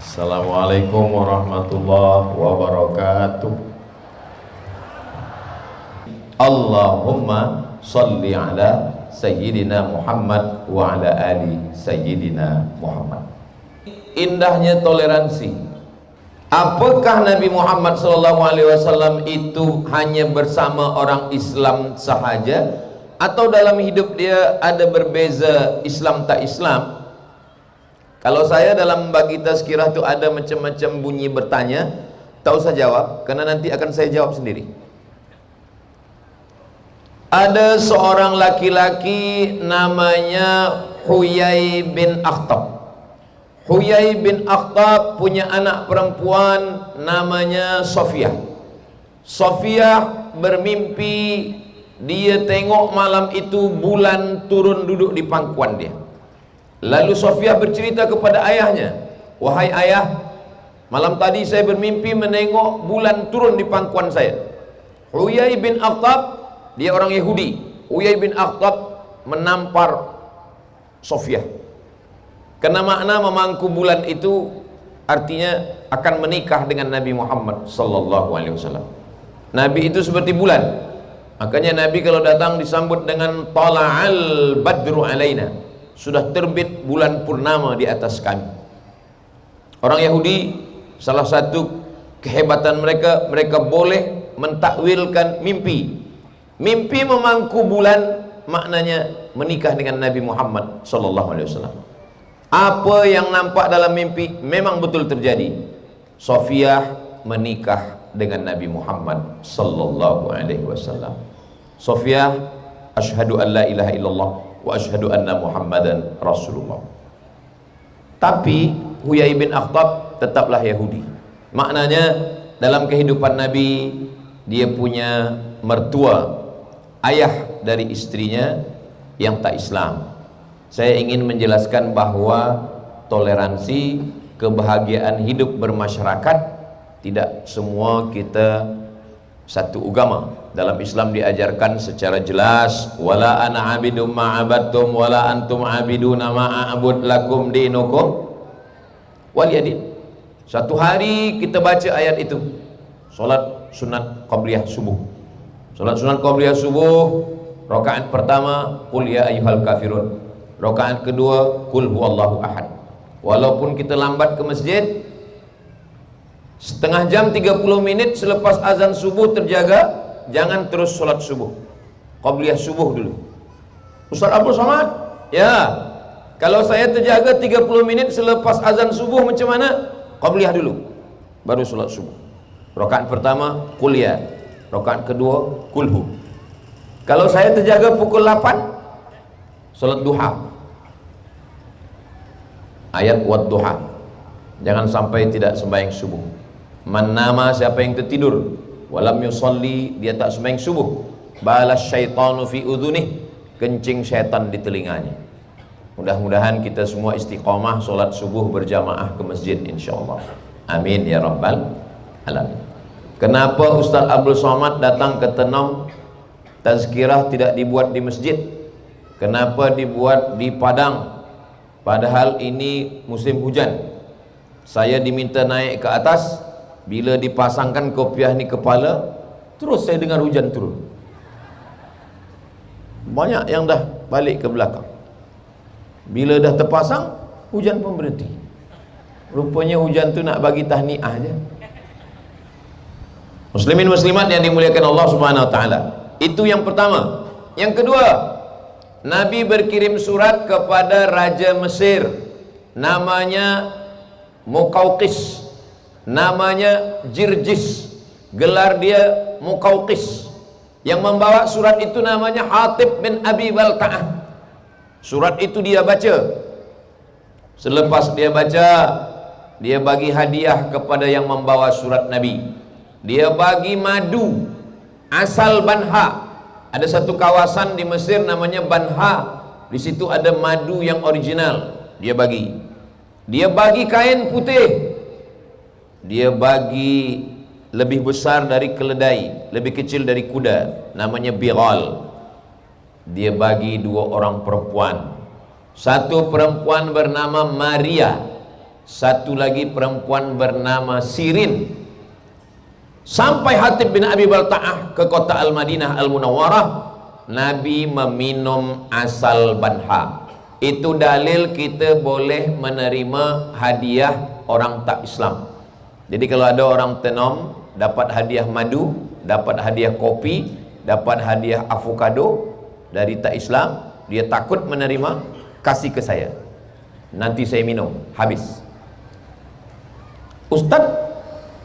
Assalamualaikum warahmatullahi wabarakatuh. Allahumma salli ala Sayyidina Muhammad wa ala ali Sayyidina Muhammad. Indahnya toleransi. Apakah Nabi Muhammad SAW itu hanya bersama orang Islam sahaja, atau dalam hidup dia ada berbeza Islam tak Islam? Kalau saya dalam bagi tazkirah itu ada macam-macam bunyi bertanya, tak usah jawab, karena nanti akan saya jawab sendiri. Ada seorang laki-laki namanya Huyai bin Akhtab. Huyai bin Akhtab punya anak perempuan namanya Sofiyah. Sofiyah bermimpi dia tengok malam itu bulan turun duduk di pangkuan dia. Lalu Sofiyah bercerita kepada ayahnya, "Wahai ayah, malam tadi saya bermimpi menengok bulan turun di pangkuan saya." Huyai bin Akhtab, dia orang Yahudi. Huyai bin Akhtab menampar Sofiyah, karena makna memangku bulan itu artinya akan menikah dengan Nabi Muhammad sallallahu alaihi wasallam. Nabi itu seperti bulan. Makanya Nabi kalau datang disambut dengan tala'al badru alaina, sudah terbit bulan purnama di atas kami. Orang Yahudi, salah satu kehebatan mereka, mereka boleh mentakwilkan mimpi. Mimpi memangku bulan maknanya menikah dengan Nabi Muhammad sallallahu alaihi wasallam. Apa yang nampak dalam mimpi memang betul terjadi. Sofiyah menikah dengan Nabi Muhammad sallallahu alaihi wasallam. Sofiyah, asyhadu an la ilaha illallah wa asyhadu anna Muhammadan Rasulullah. Tapi Huyai bin Akhtab tetaplah Yahudi. Maknanya dalam kehidupan Nabi, dia punya mertua, ayah dari istrinya yang tak Islam. Saya ingin menjelaskan bahwa toleransi, kebahagiaan hidup bermasyarakat, tidak semua kita satu agama. Dalam Islam diajarkan secara jelas, wala ana abidum ma'abattum wala antum abiduna ma'abud lakum dinukum waliyadin. Satu hari kita baca ayat itu, solat sunat qabliyah subuh. Solat sunat qabliyah subuh, rakaat pertama qul ya ayyuhal kafirun, rakaat kedua qul huwallahu ahad. Walaupun kita lambat ke masjid, setengah jam 30 menit selepas azan subuh terjaga, jangan terus sholat subuh, qabliyah subuh dulu. Ustaz Abdul Somad, ya, kalau saya terjaga 30 menit selepas azan subuh macam mana? Qabliyah dulu, baru sholat subuh. Rakaat pertama qul ya, rakaat kedua kulhu. Kalau saya terjaga pukul 8, sholat duha, ayat wad duha, jangan sampai tidak sembahyang subuh. Man nama, siapa yang tertidur, walam yusalli, dia tak sembahyang subuh, balas syaitanu fi udhunih, kencing syaitan di telinganya. Mudah-mudahan kita semua istiqamah solat subuh berjamaah ke masjid insyaallah. Amin ya rabbal alamin. Kenapa Ustaz Abdul Somad datang ke Tenom, tazkirah tidak dibuat di masjid? Kenapa dibuat di Padang? Padahal ini musim hujan. Saya diminta naik ke atas, bila dipasangkan kopiah ni kepala, terus saya dengar hujan turun. Banyak yang dah balik ke belakang. Bila dah terpasang, hujan pun berhenti. Rupanya hujan tu nak bagi tahniah je. Muslimin muslimat yang dimuliakan Allah Subhanahu wa taala. Itu yang pertama. Yang kedua, Nabi berkirim surat kepada Raja Mesir, namanya Muqawqis, namanya Jirjis, gelar dia Muqawqis. Yang membawa surat itu namanya Hatib bin Abi Balta'ah. Surat itu dia baca. Selepas dia baca, dia bagi hadiah kepada yang membawa surat Nabi. Dia bagi madu asal Banha. Ada satu kawasan di Mesir namanya Banha. Di situ ada madu yang original. Dia bagi. Dia bagi kain putih. Dia bagi lebih besar dari keledai, lebih kecil dari kuda, namanya bighal. Dia bagi 2 orang perempuan. Satu perempuan bernama Maria, satu lagi perempuan bernama Sirin. Sampai Hatib bin Abi Balta'ah ke kota Al-Madinah Al-Munawwarah, Nabi meminum asal banha. Itu dalil kita boleh menerima hadiah orang tak Islam. Jadi kalau ada orang Tenom dapat hadiah madu, dapat hadiah kopi, dapat hadiah avocado dari tak Islam, dia takut menerima, kasih ke saya, nanti saya minum habis. Ustaz,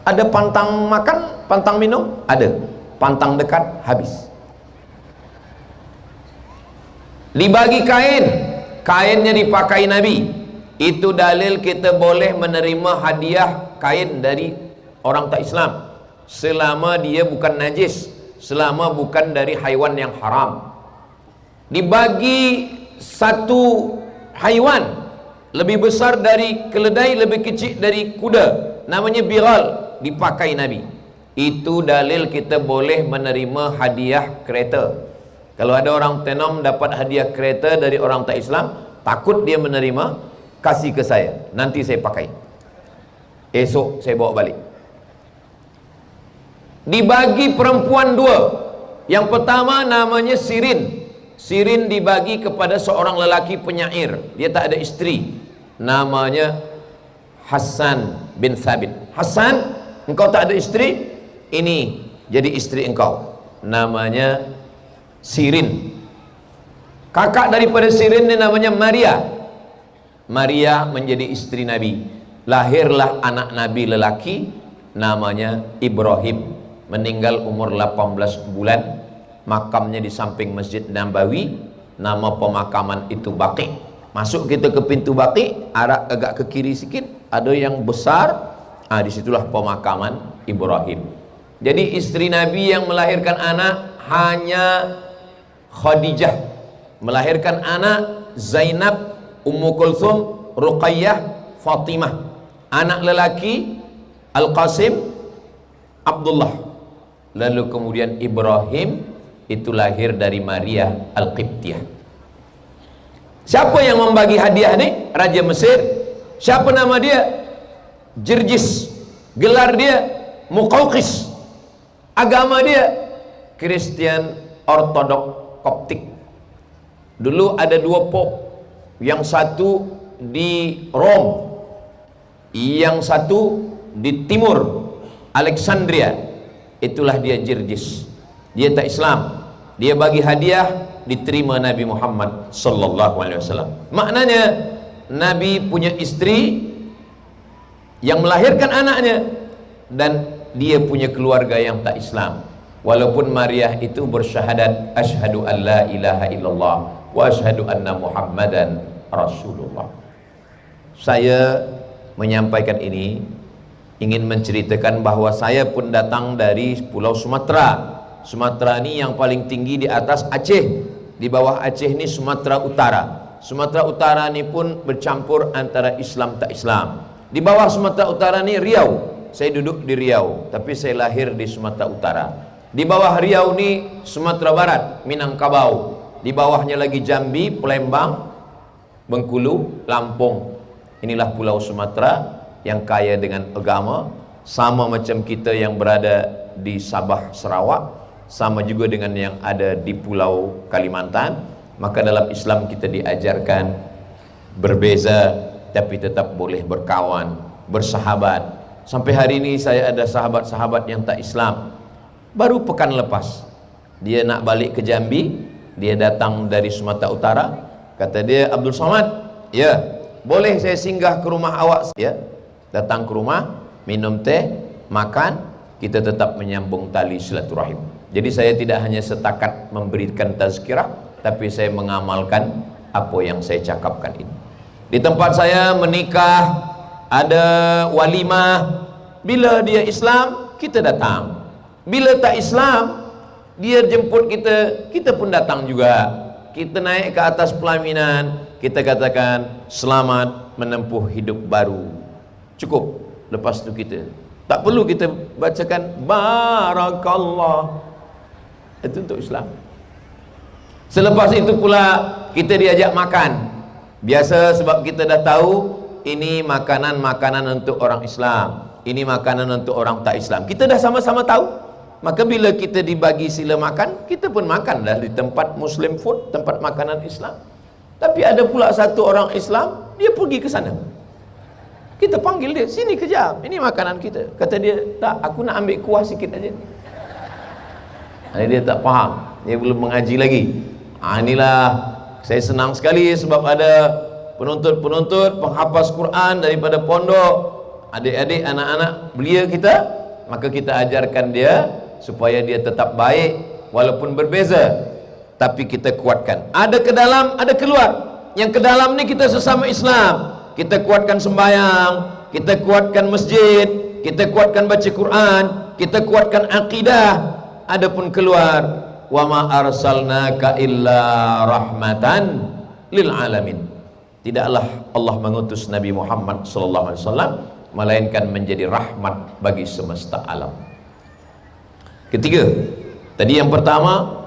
ada pantang makan, pantang minum? Ada. Pantang dekat, habis. Dibagi kain, kainnya dipakai Nabi. Itu dalil kita boleh menerima hadiah kain dari orang tak Islam, selama dia bukan najis, selama bukan dari haiwan yang haram. Dibagi satu haiwan lebih besar dari keledai, lebih kecil dari kuda, namanya bighal, dipakai Nabi. Itu dalil kita boleh menerima hadiah kereta. Kalau ada orang Tenom dapat hadiah kereta dari orang tak Islam, takut dia menerima, kasih ke saya, nanti saya pakai, esok saya bawa balik. Dibagi perempuan dua. Yang pertama namanya Sirin. Sirin dibagi kepada seorang lelaki penyair, dia tak ada isteri, namanya Hassan bin Thabit. Hassan, engkau tak ada isteri, ini jadi isteri engkau, namanya Sirin. Kakak daripada Sirin ini namanya Maria. Maria menjadi istri Nabi. Lahirlah anak Nabi lelaki, namanya Ibrahim. Meninggal umur 18 bulan. Makamnya di samping Masjid Nabawi. Nama pemakaman itu Baqi'. Masuk kita ke pintu Baqi', arah agak ke kiri sikit, ada yang besar. Disitulah pemakaman Ibrahim. Jadi istri Nabi yang melahirkan anak hanya Khadijah. Melahirkan anak Zainab, Ummu Kulthum, Ruqayyah, Fatimah. Anak lelaki Al-Qasim, Abdullah. Lalu kemudian Ibrahim itu lahir dari Maria Al-Qibtiyah. Siapa yang membagi hadiah ni? Raja Mesir. Siapa nama dia? Jirjis. Gelar dia Muqawqis. Agama dia Kristen Ortodok Koptik. Dulu ada dua pop, yang satu di Rom, yang satu di timur Alexandria. Itulah dia Jirjis. Dia tak Islam, dia bagi hadiah, diterima Nabi Muhammad sallallahu alaihi wasallam. Maknanya Nabi punya istri yang melahirkan anaknya, dan dia punya keluarga yang tak Islam. Walaupun Maria itu bersyahadat asyhadu an la ilaha illallah wa asyhadu anna Muhammadan Rasulullah. Saya menyampaikan ini ingin menceritakan bahwa saya pun datang dari Pulau Sumatera. Sumatera ini yang paling tinggi di atas Aceh. Di bawah Aceh ini Sumatera Utara. Sumatera Utara ini pun bercampur antara Islam tak Islam. Di bawah Sumatera Utara ini Riau. Saya duduk di Riau, tapi saya lahir di Sumatera Utara. Di bawah Riau ini Sumatera Barat, Minangkabau. Di bawahnya lagi Jambi, Palembang, Bengkulu, Lampung. Inilah Pulau Sumatera yang kaya dengan agama, sama macam kita yang berada di Sabah, Sarawak, sama juga dengan yang ada di Pulau Kalimantan. Maka dalam Islam kita diajarkan berbeza tapi tetap boleh berkawan, bersahabat. Sampai hari ini saya ada sahabat-sahabat yang tak Islam. Baru pekan lepas dia nak balik ke Jambi, dia datang dari Sumatera Utara. Kata dia, Abdul Somad, ya boleh saya singgah ke rumah awak? Ya, datang ke rumah, minum teh, makan, kita tetap menyambung tali silaturahim. Jadi saya tidak hanya setakat memberikan tazkirah, tapi saya mengamalkan apa yang saya cakapkan ini. Di tempat saya menikah, ada walimah. Bila dia Islam, kita datang. Bila tak Islam, dia jemput kita, kita pun datang juga. Kita naik ke atas pelaminan, kita katakan selamat menempuh hidup baru. Cukup. Lepas itu kita tak perlu kita bacakan barakallah. Itu untuk Islam. Selepas itu pula kita diajak makan. Biasa sebab kita dah tahu ini makanan-makanan untuk orang Islam, ini makanan untuk orang tak Islam. Kita dah sama-sama tahu. Maka bila kita dibagi sila makan, kita pun makan dah di tempat Muslim food, tempat makanan Islam. Tapi ada pula satu orang Islam, dia pergi ke sana. Kita panggil dia, sini kejap, ini makanan kita. Kata dia, tak, aku nak ambil kuah sikit aja. Dia tak faham, dia belum mengaji lagi. Inilah saya senang sekali sebab ada penuntut-penuntut penghafaz Quran daripada pondok, adik-adik, anak-anak belia kita. Maka kita ajarkan dia supaya dia tetap baik walaupun berbeza, tapi kita kuatkan. Ada ke dalam, ada keluar. Yang ke dalam ni kita sesama Islam, kita kuatkan sembahyang, kita kuatkan masjid, kita kuatkan baca Quran, kita kuatkan akidah. Adapun keluar, wa ma arsalnaka illa rahmatan lil alamin. Tidaklah Allah mengutus Nabi Muhammad sallallahu alaihi wasallam melainkan menjadi rahmat bagi semesta alam. Ketiga, tadi yang pertama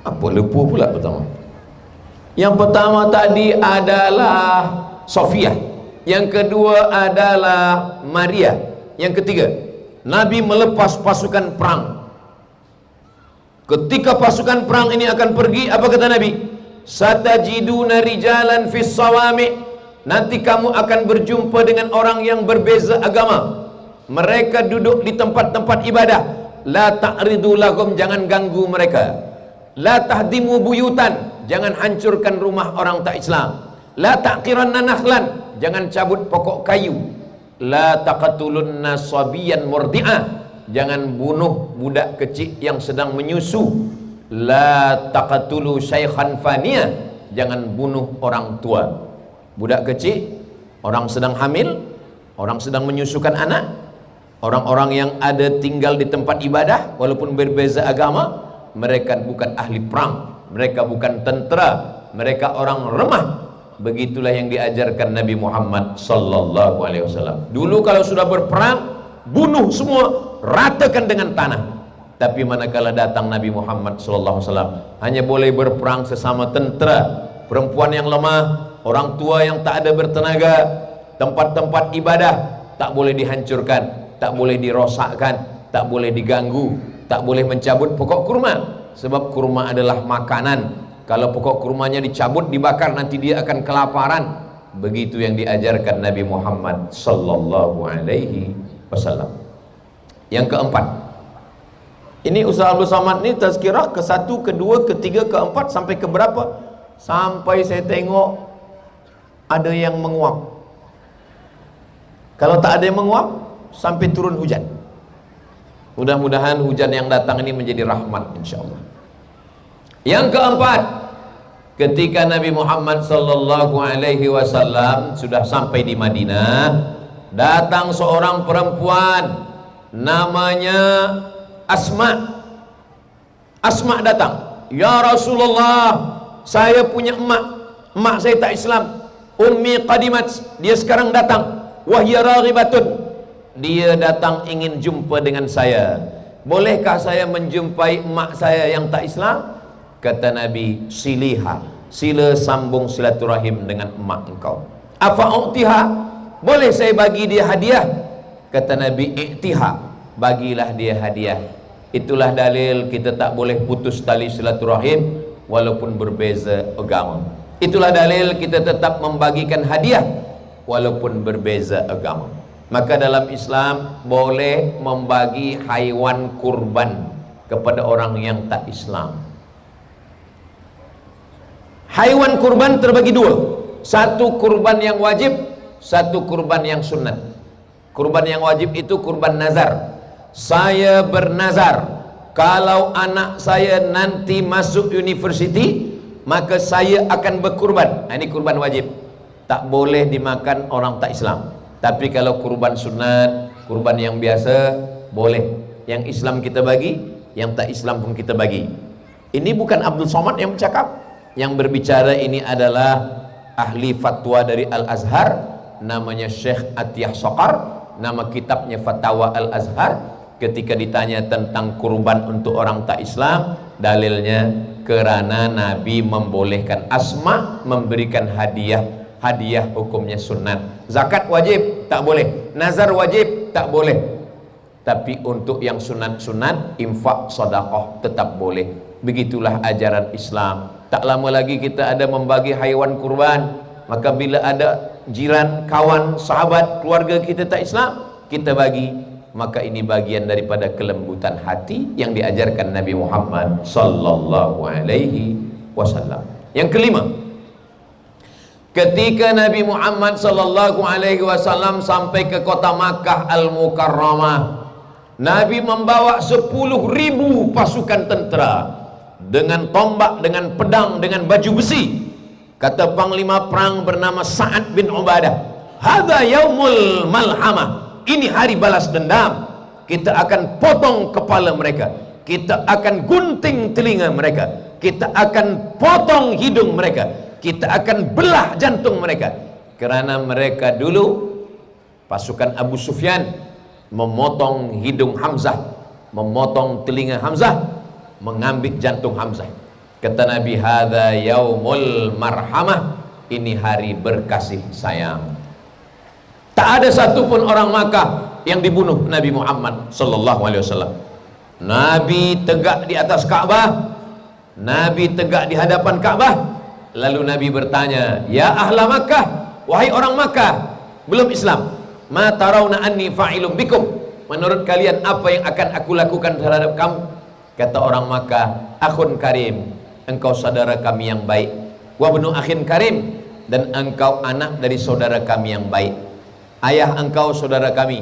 apa, lupa pula pertama. Yang pertama tadi adalah Sofia, yang kedua adalah Maria, yang ketiga Nabi melepas pasukan perang. Ketika pasukan perang ini akan pergi, apa kata Nabi? Satajiduna rijalan fis sawami', nanti kamu akan berjumpa dengan orang yang berbeza agama, mereka duduk di tempat-tempat ibadah. La ta'ridu lahum, jangan ganggu mereka. La tahdimu buyutan, jangan hancurkan rumah orang tak Islam. La taqiranna nakhlan, jangan cabut pokok kayu. La taqatulunna sabiyan murdi'ah, jangan bunuh budak kecil yang sedang menyusu. La taqatulu syaikhan faniyah, jangan bunuh orang tua. Budak kecil, orang sedang hamil, orang sedang menyusukan anak, orang-orang yang ada tinggal di tempat ibadah walaupun berbeza agama, mereka bukan ahli perang, mereka bukan tentera, mereka orang remah. Begitulah yang diajarkan Nabi Muhammad sallallahu alaihi wasallam. Dulu kalau sudah berperang, bunuh semua, ratakan dengan tanah. Tapi manakala datang Nabi Muhammad sallallahu alaihi wasallam, hanya boleh berperang sesama tentera, perempuan yang lemah, orang tua yang tak ada bertenaga, tempat-tempat ibadah tak boleh dihancurkan, tak boleh dirosakkan, tak boleh diganggu, tak boleh mencabut pokok kurma, sebab kurma adalah makanan. Kalau pokok kurmanya dicabut, dibakar, nanti dia akan kelaparan. Begitu yang diajarkan Nabi Muhammad sallallahu alaihi wasallam. Yang keempat, ini Ustaz Abdul Samad ni tazkirah ke satu, kedua, ketiga, keempat, sampai ke berapa? Sampai saya tengok ada yang menguap. Kalau tak ada yang menguap, sampai turun hujan. Mudah-mudahan hujan yang datang ini menjadi rahmat insyaallah. Yang keempat, ketika Nabi Muhammad sallallahu alaihi wasallam sudah sampai di Madinah, datang seorang perempuan namanya Asma. Asma datang, "Ya Rasulullah, saya punya emak saya tak Islam. Ummi qadimat, dia sekarang datang. Wahya raghibatun, dia datang ingin jumpa dengan saya. Bolehkah saya menjumpai emak saya yang tak Islam?" Kata Nabi, "Siliha, sila sambung silaturahim dengan emak engkau." "Afa'utiha, boleh saya bagi dia hadiah?" Kata Nabi, "I'tiha, bagilah dia hadiah." Itulah dalil kita tak boleh putus tali silaturahim walaupun berbeza agama. Itulah dalil kita tetap membagikan hadiah walaupun berbeza agama. Maka dalam Islam boleh membagi haiwan kurban kepada orang yang tak Islam. Haiwan kurban terbagi dua, satu kurban yang wajib, satu kurban yang sunat. Kurban yang wajib itu kurban nazar. Saya bernazar, kalau anak saya nanti masuk universiti, maka saya akan berkurban. Ini kurban wajib, tak boleh dimakan orang tak Islam. Tapi kalau kurban sunat, kurban yang biasa, boleh. Yang Islam kita bagi, yang tak Islam pun kita bagi. Ini bukan Abdul Somad yang bercakap. Yang berbicara ini adalah ahli fatwa dari Al-Azhar, namanya Syekh Atiyah Soqar. Nama kitabnya Fatawa Al-Azhar. Ketika ditanya tentang kurban untuk orang tak Islam, dalilnya kerana Nabi membolehkan Asma memberikan hadiah hadiah hukumnya sunat, zakat wajib tak boleh, nazar wajib tak boleh. Tapi untuk yang sunat-sunat, infak, sedekah tetap boleh. Begitulah ajaran Islam. Tak lama lagi kita ada membagi haiwan kurban. Maka bila ada jiran, kawan, sahabat, keluarga kita tak Islam, kita bagi. Maka ini bagian daripada kelembutan hati yang diajarkan Nabi Muhammad sallallahu alaihi wasallam. Yang kelima, ketika Nabi Muhammad sallallahu alaihi wasallam sampai ke kota Makkah Al-Mukarramah, Nabi membawa 10.000 pasukan tentera dengan tombak, dengan pedang, dengan baju besi. Kata panglima perang bernama Sa'ad bin Ubadah, "Hadza yaumul malhamah." Ini hari balas dendam. Kita akan potong kepala mereka, kita akan gunting telinga mereka, kita akan potong hidung mereka, kita akan belah jantung mereka. Kerana mereka dulu, pasukan Abu Sufyan, memotong hidung Hamzah, memotong telinga Hamzah, mengambil jantung Hamzah. Kata Nabi, hadza yaumul marhamah, ini hari berkasih sayang. Tak ada satupun orang Makkah yang dibunuh Nabi Muhammad sallallahu alaihi wasallam. Nabi tegak di atas Ka'bah, Nabi tegak di hadapan Ka'bah. Lalu Nabi bertanya, "Ya ahla Makkah, wahai orang Makkah belum Islam, ma tarawna anni fa'ilum bikum, menurut kalian apa yang akan aku lakukan terhadap kamu?" Kata orang Makkah, "Akhun karim, engkau saudara kami yang baik. Wa bnu akhin karim, dan engkau anak dari saudara kami yang baik. Ayah engkau saudara kami,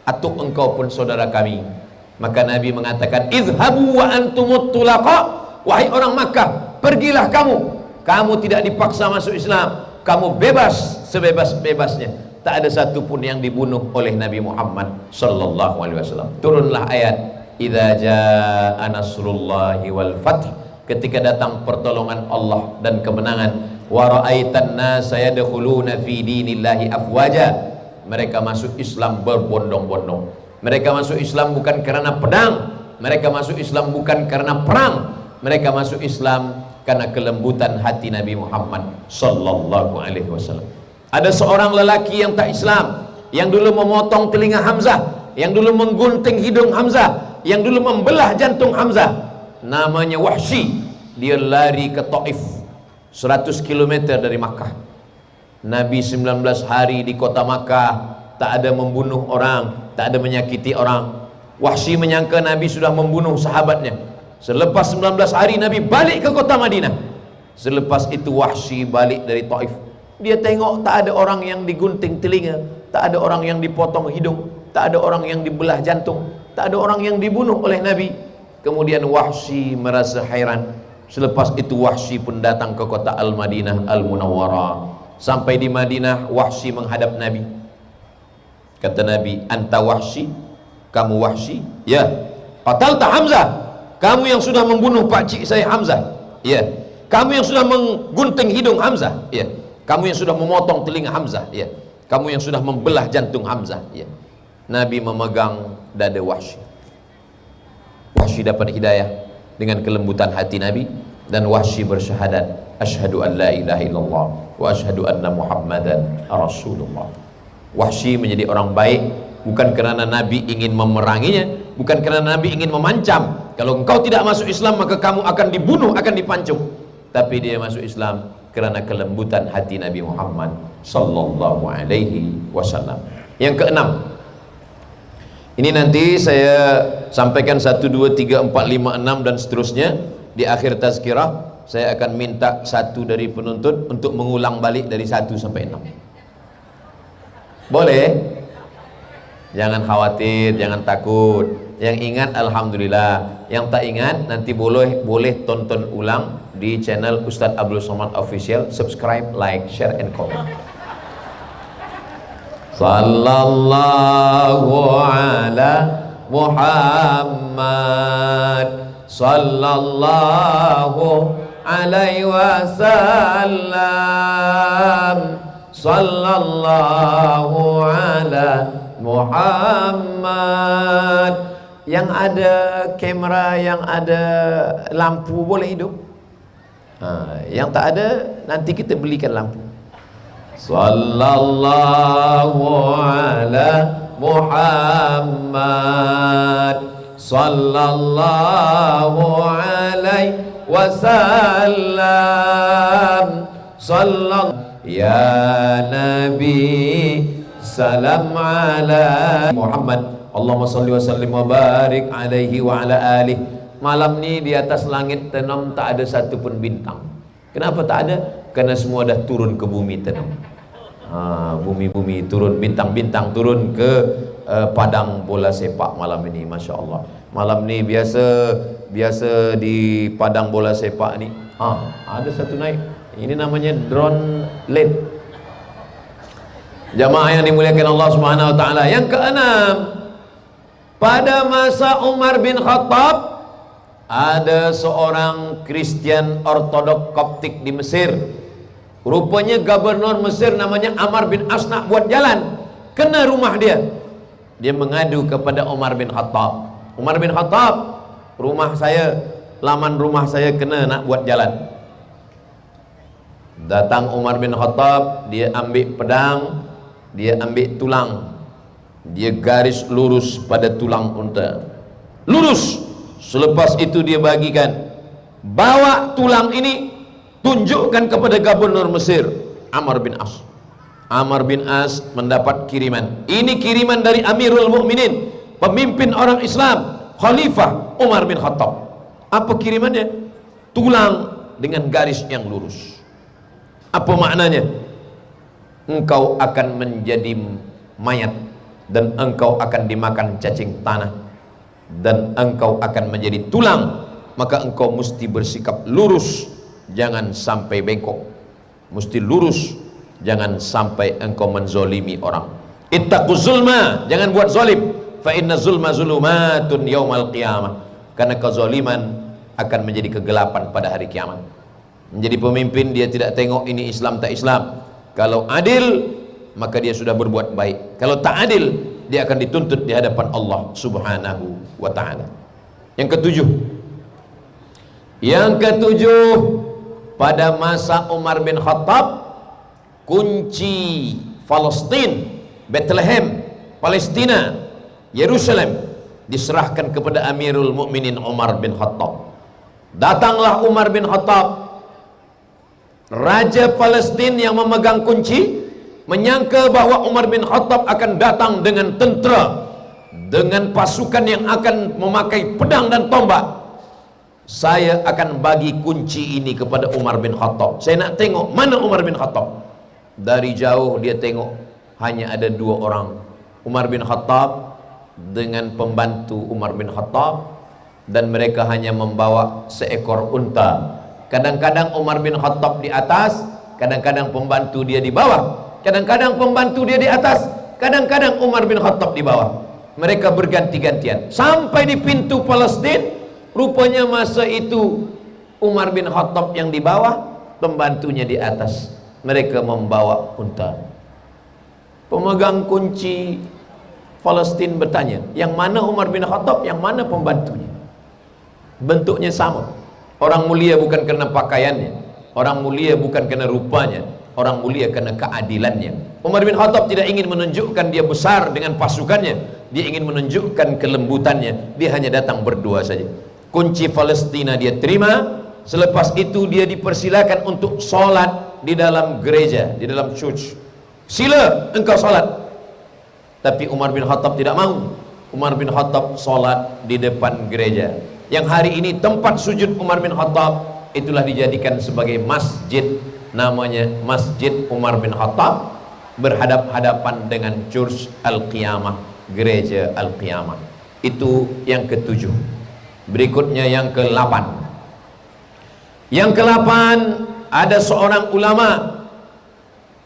atuk engkau pun saudara kami." Maka Nabi mengatakan, "Izhabu wa antumut tulaqa." Wahai orang Makkah, pergilah kamu. Kamu tidak dipaksa masuk Islam, kamu bebas sebebas-bebasnya. Tak ada satu pun yang dibunuh oleh Nabi Muhammad sallallahu alaihi wasallam. Turunlah ayat, "Idza jaa nasrullahi wal fath." Ketika datang pertolongan Allah dan kemenangan, "Wa ra'aitan nasa yadkhuluna fi dinillahi afwaja." Mereka masuk Islam berbondong-bondong. Mereka masuk Islam bukan karena pedang, mereka masuk Islam bukan karena perang, mereka masuk Islam karena kelembutan hati Nabi Muhammad sallallahu alaihi wasallam. Ada seorang lelaki yang tak Islam, yang dulu memotong telinga Hamzah, yang dulu menggunting hidung Hamzah, yang dulu membelah jantung Hamzah. Namanya Wahsy. Dia lari ke Taif, 100 km dari Makkah. Nabi 19 hari di kota Makkah, tak ada membunuh orang, tak ada menyakiti orang. Wahsy menyangka Nabi sudah membunuh sahabatnya. Selepas 19 hari Nabi balik ke kota Madinah. Selepas itu Wahsy balik dari Taif. Dia tengok tak ada orang yang digunting telinga, tak ada orang yang dipotong hidung, tak ada orang yang dibelah jantung, tak ada orang yang dibunuh oleh Nabi. Kemudian Wahsy merasa hairan. Selepas itu Wahsy pun datang ke kota Al-Madinah Al-Munawwarah. Sampai di Madinah, Wahsy menghadap Nabi. Kata Nabi, "Anta Wahsy? Kamu Wahsy?" "Ya." "Qatalta Hamzah?" "Kamu yang sudah membunuh pakcik saya Hamzah?" "Ya." "Kamu yang sudah menggunting hidung Hamzah?" "Ya." "Kamu yang sudah memotong telinga Hamzah?" "Ya." "Kamu yang sudah membelah jantung Hamzah?" "Ya." Nabi memegang dada Wahsy. Wahsy dapat hidayah dengan kelembutan hati Nabi, dan Wahsy bersyahadat, "Asyhadu an la ilaha illallah wa asyhadu anna Muhammadan Rasulullah." Wahsy menjadi orang baik bukan kerana Nabi ingin memeranginya, bukan kerana Nabi ingin memancam, kalau engkau tidak masuk Islam maka kamu akan dibunuh, akan dipancung. Tapi dia masuk Islam kerana kelembutan hati Nabi Muhammad sallallahu alaihi wasallam. Yang keenam, ini nanti saya sampaikan 1, 2, 3, 4, 5, 6 dan seterusnya. Di akhir tazkirah saya akan minta satu dari penuntut untuk mengulang balik dari 1 sampai 6. Boleh? Jangan khawatir, jangan takut. Yang ingat alhamdulillah, yang tak ingat nanti boleh tonton ulang di channel Ustadz Abdul Somad Official. Subscribe, like, share and comment. Sallallahu ala Muhammad, sallallahu alaihi wasallam, sallallahu ala Muhammad. Yang ada kamera, yang ada lampu boleh hidup. Yang tak ada nanti kita belikan lampu. Sallallahu ala Muhammad, sallallahu alaihi wasallam, sallallahu ya Nabi, salam ala Muhammad, Allahumma salli wa sallim wa barik alaihi wa ala alihi. Malam ni di atas langit tenang tak ada satu pun bintang. Kenapa tak ada? Karena semua dah turun ke bumi tenang. Bumi-bumi turun, bintang-bintang turun ke padang bola sepak malam ini. Masya Allah. Malam ni biasa di padang bola sepak ni ada satu naik. Ini namanya drone LED. Jamaah yang dimuliakan Allah Subhanahu wa taala. Yang keenam, pada masa Umar bin Khattab ada seorang Kristian Ortodok Koptik di Mesir. Rupanya gubernur Mesir namanya Amr bin As nak buat jalan, kena rumah dia. Dia mengadu kepada Umar bin Khattab. Umar bin Khattab, laman rumah saya kena nak buat jalan. Datang Umar bin Khattab, dia ambil pedang, dia ambil tulang, dia garis lurus pada tulang unta, lurus. Selepas itu dia bagikan, bawa tulang ini, tunjukkan kepada gubernur Mesir Amr bin As. Amr bin As mendapat kiriman. Ini kiriman dari Amirul Mukminin, pemimpin orang Islam, Khalifah Umar bin Khattab. Apa kirimannya? Tulang dengan garis yang lurus. Apa maknanya? Engkau akan menjadi mayat dan engkau akan dimakan cacing tanah dan engkau akan menjadi tulang, maka engkau mesti bersikap lurus, jangan sampai bengkok, mesti lurus, jangan sampai engkau menzolimi orang. Ittaquz zulma, jangan buat zalim, fa inna zulma zulumatun yaumal qiyamah, karena kezaliman akan menjadi kegelapan pada hari kiamat. Menjadi pemimpin dia tidak tengok ini Islam tak Islam. Kalau adil maka dia sudah berbuat baik, kalau tak adil dia akan dituntut di hadapan Allah Subhanahu wa ta'ala. Yang ketujuh, pada masa Umar bin Khattab, kunci Palestin, Bethlehem, Palestina, Yerusalem diserahkan kepada Amirul Mukminin Umar bin Khattab. Datanglah Umar bin Khattab, Raja Palestin yang memegang kunci, menyangka bahwa Umar bin Khattab akan datang dengan tentera, dengan pasukan yang akan memakai pedang dan tombak. Saya akan bagi kunci ini kepada Umar bin Khattab. Saya nak tengok mana Umar bin Khattab. Dari jauh dia tengok hanya ada dua orang, Umar bin Khattab dengan pembantu Umar bin Khattab, dan mereka hanya membawa seekor unta. Kadang-kadang Umar bin Khattab di atas, kadang-kadang pembantu dia di bawah, kadang-kadang pembantu dia di atas, kadang-kadang Umar bin Khattab di bawah. Mereka berganti-gantian sampai di pintu Palestin. Rupanya masa itu Umar bin Khattab yang di bawah, pembantunya di atas. Mereka membawa unta. Pemegang kunci Palestin bertanya, yang mana Umar bin Khattab, yang mana pembantunya? Bentuknya sama. Orang mulia bukan karena pakaiannya, orang mulia bukan karena rupanya, orang mulia karena keadilannya. Umar bin Khattab tidak ingin menunjukkan dia besar dengan pasukannya, dia ingin menunjukkan kelembutannya. Dia hanya datang berdua saja. Kunci Palestina dia terima. Selepas itu dia dipersilakan untuk sholat di dalam gereja, di dalam church. Sila engkau sholat. Tapi Umar bin Khattab tidak mau. Umar bin Khattab sholat di depan gereja, yang hari ini tempat sujud Umar bin Khattab itulah dijadikan sebagai masjid, namanya Masjid Umar bin Khattab, berhadap-hadapan dengan Church Al-Qiyamah, gereja Al-Qiyamah. Itu yang ketujuh. Berikutnya yang ke-8. Yang ke-8, ada seorang ulama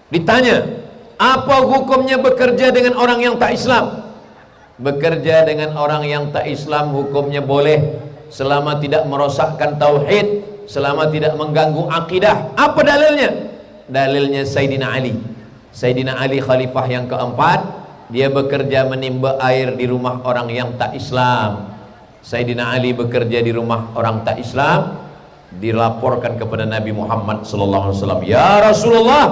ditanya, apa hukumnya bekerja dengan orang yang tak Islam? Bekerja dengan orang yang tak Islam hukumnya boleh, selama tidak merosakkan tauhid, selama tidak mengganggu akidah. Apa dalilnya? Dalilnya Sayyidina Ali. Sayyidina Ali khalifah yang keempat, dia bekerja menimba air di rumah orang yang tak Islam. Sayyidina Ali bekerja di rumah orang tak Islam, dilaporkan kepada Nabi Muhammad sallallahu alaihi wasallam, "Ya Rasulullah,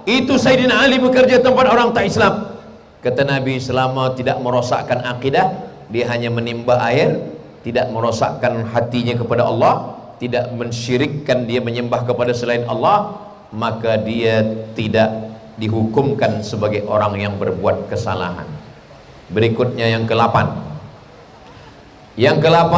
itu Sayyidina Ali bekerja tempat orang tak Islam. Kata Nabi, selama tidak merosakkan akidah, dia hanya menimba air, tidak merosakkan hatinya kepada Allah, tidak mensyirikkan dia menyembah kepada selain Allah, maka dia tidak dihukumkan sebagai orang yang berbuat kesalahan. Berikutnya yang ke-8. Yang ke-8,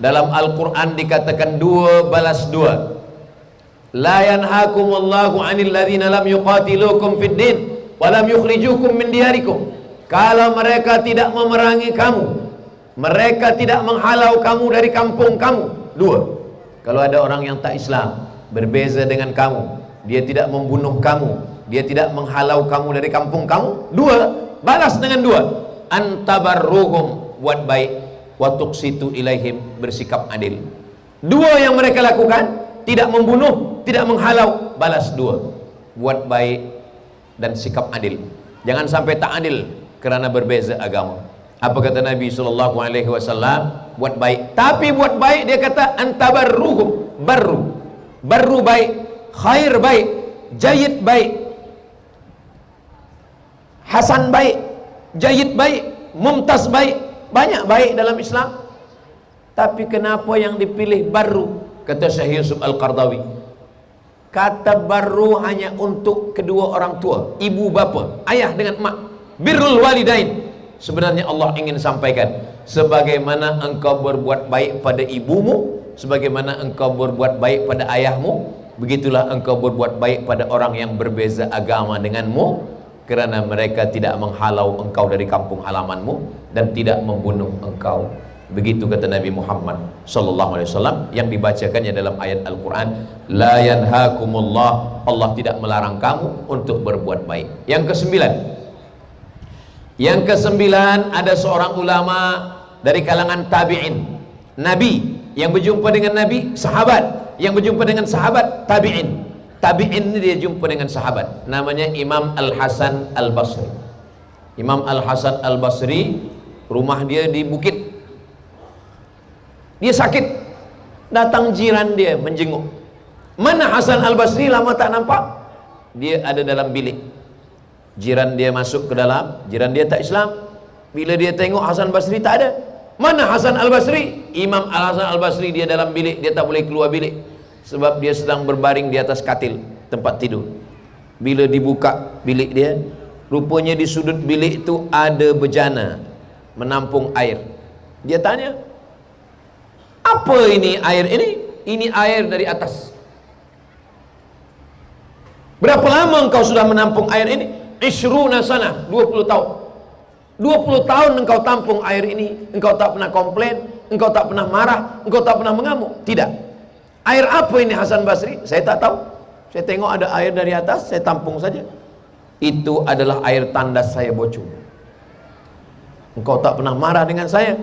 dalam Al-Quran dikatakan 2 balas 2. La yanhakumullahu 'anil ladzina lam yuqatilukum fid din wa lam yukhrijukum min diyarikum. Kalau mereka tidak memerangi kamu, mereka tidak menghalau kamu dari kampung kamu. 2. Kalau ada orang yang tak Islam, berbeza dengan kamu, dia tidak membunuh kamu, dia tidak menghalau kamu dari kampung kamu. 2, balas dengan 2. Antabarruhum, buat baik, wa tuqsitu ilaihim, bersikap adil. 2 yang mereka lakukan, tidak membunuh, tidak menghalau, balas 2. Buat baik dan sikap adil. Jangan sampai tak adil kerana berbeza agama. Apa kata Nabi SAW? Buat baik. Tapi buat baik dia kata antabarruhum, barru baik, khair baik, jayid baik, hasan baik, jayid baik, mumtaz baik. Banyak baik dalam Islam. Tapi kenapa yang dipilih barru? Kata Syekh Yusuf Al-Qardawi, kata barru hanya untuk kedua orang tua, ibu bapa, ayah dengan mak. Birrul walidain, sebenarnya Allah ingin sampaikan, sebagaimana engkau berbuat baik pada ibumu, sebagaimana engkau berbuat baik pada ayahmu, begitulah engkau berbuat baik pada orang yang berbeza agama denganmu, kerana mereka tidak menghalau engkau dari kampung halamanmu dan tidak membunuh engkau. Begitu kata Nabi Muhammad sallallahu alaihi wasallam, yang dibacakannya dalam ayat Al-Quran, la yanhakumullah, Allah tidak melarang kamu untuk berbuat baik. Yang ke-9, ada seorang ulama dari kalangan tabi'in, Nabi yang berjumpa dengan Nabi, sahabat yang berjumpa dengan sahabat, tabi'in. Tabi'in ini dia jumpa dengan sahabat, namanya Imam Al-Hasan Al-Basri. Imam Al-Hasan Al-Basri, rumah dia di bukit. Dia sakit, datang jiran dia menjenguk. Mana Hasan Al-Basri, lama tak nampak? Dia ada dalam bilik. Jiran dia masuk ke dalam, jiran dia tak Islam. Bila dia tengok Hasan Basri tak ada. Mana Hasan Al-Basri? Imam Al-Hasan Al-Basri dia dalam bilik, dia tak boleh keluar bilik, sebab dia sedang berbaring di atas katil tempat tidur. Bila dibuka bilik dia, rupanya di sudut bilik itu ada bejana menampung air. Dia tanya, apa ini air ini? Ini air dari atas. Berapa lama engkau sudah menampung air ini? Ishruna sana, 20 tahun. 20 tahun engkau tampung air ini, engkau tak pernah komplain, engkau tak pernah marah, engkau tak pernah mengamuk. Tidak. Air apa ini Hasan Basri? Saya tak tahu. Saya tengok ada air dari atas, saya tampung saja. Itu adalah air tandas saya bocor. Engkau tak pernah marah dengan saya.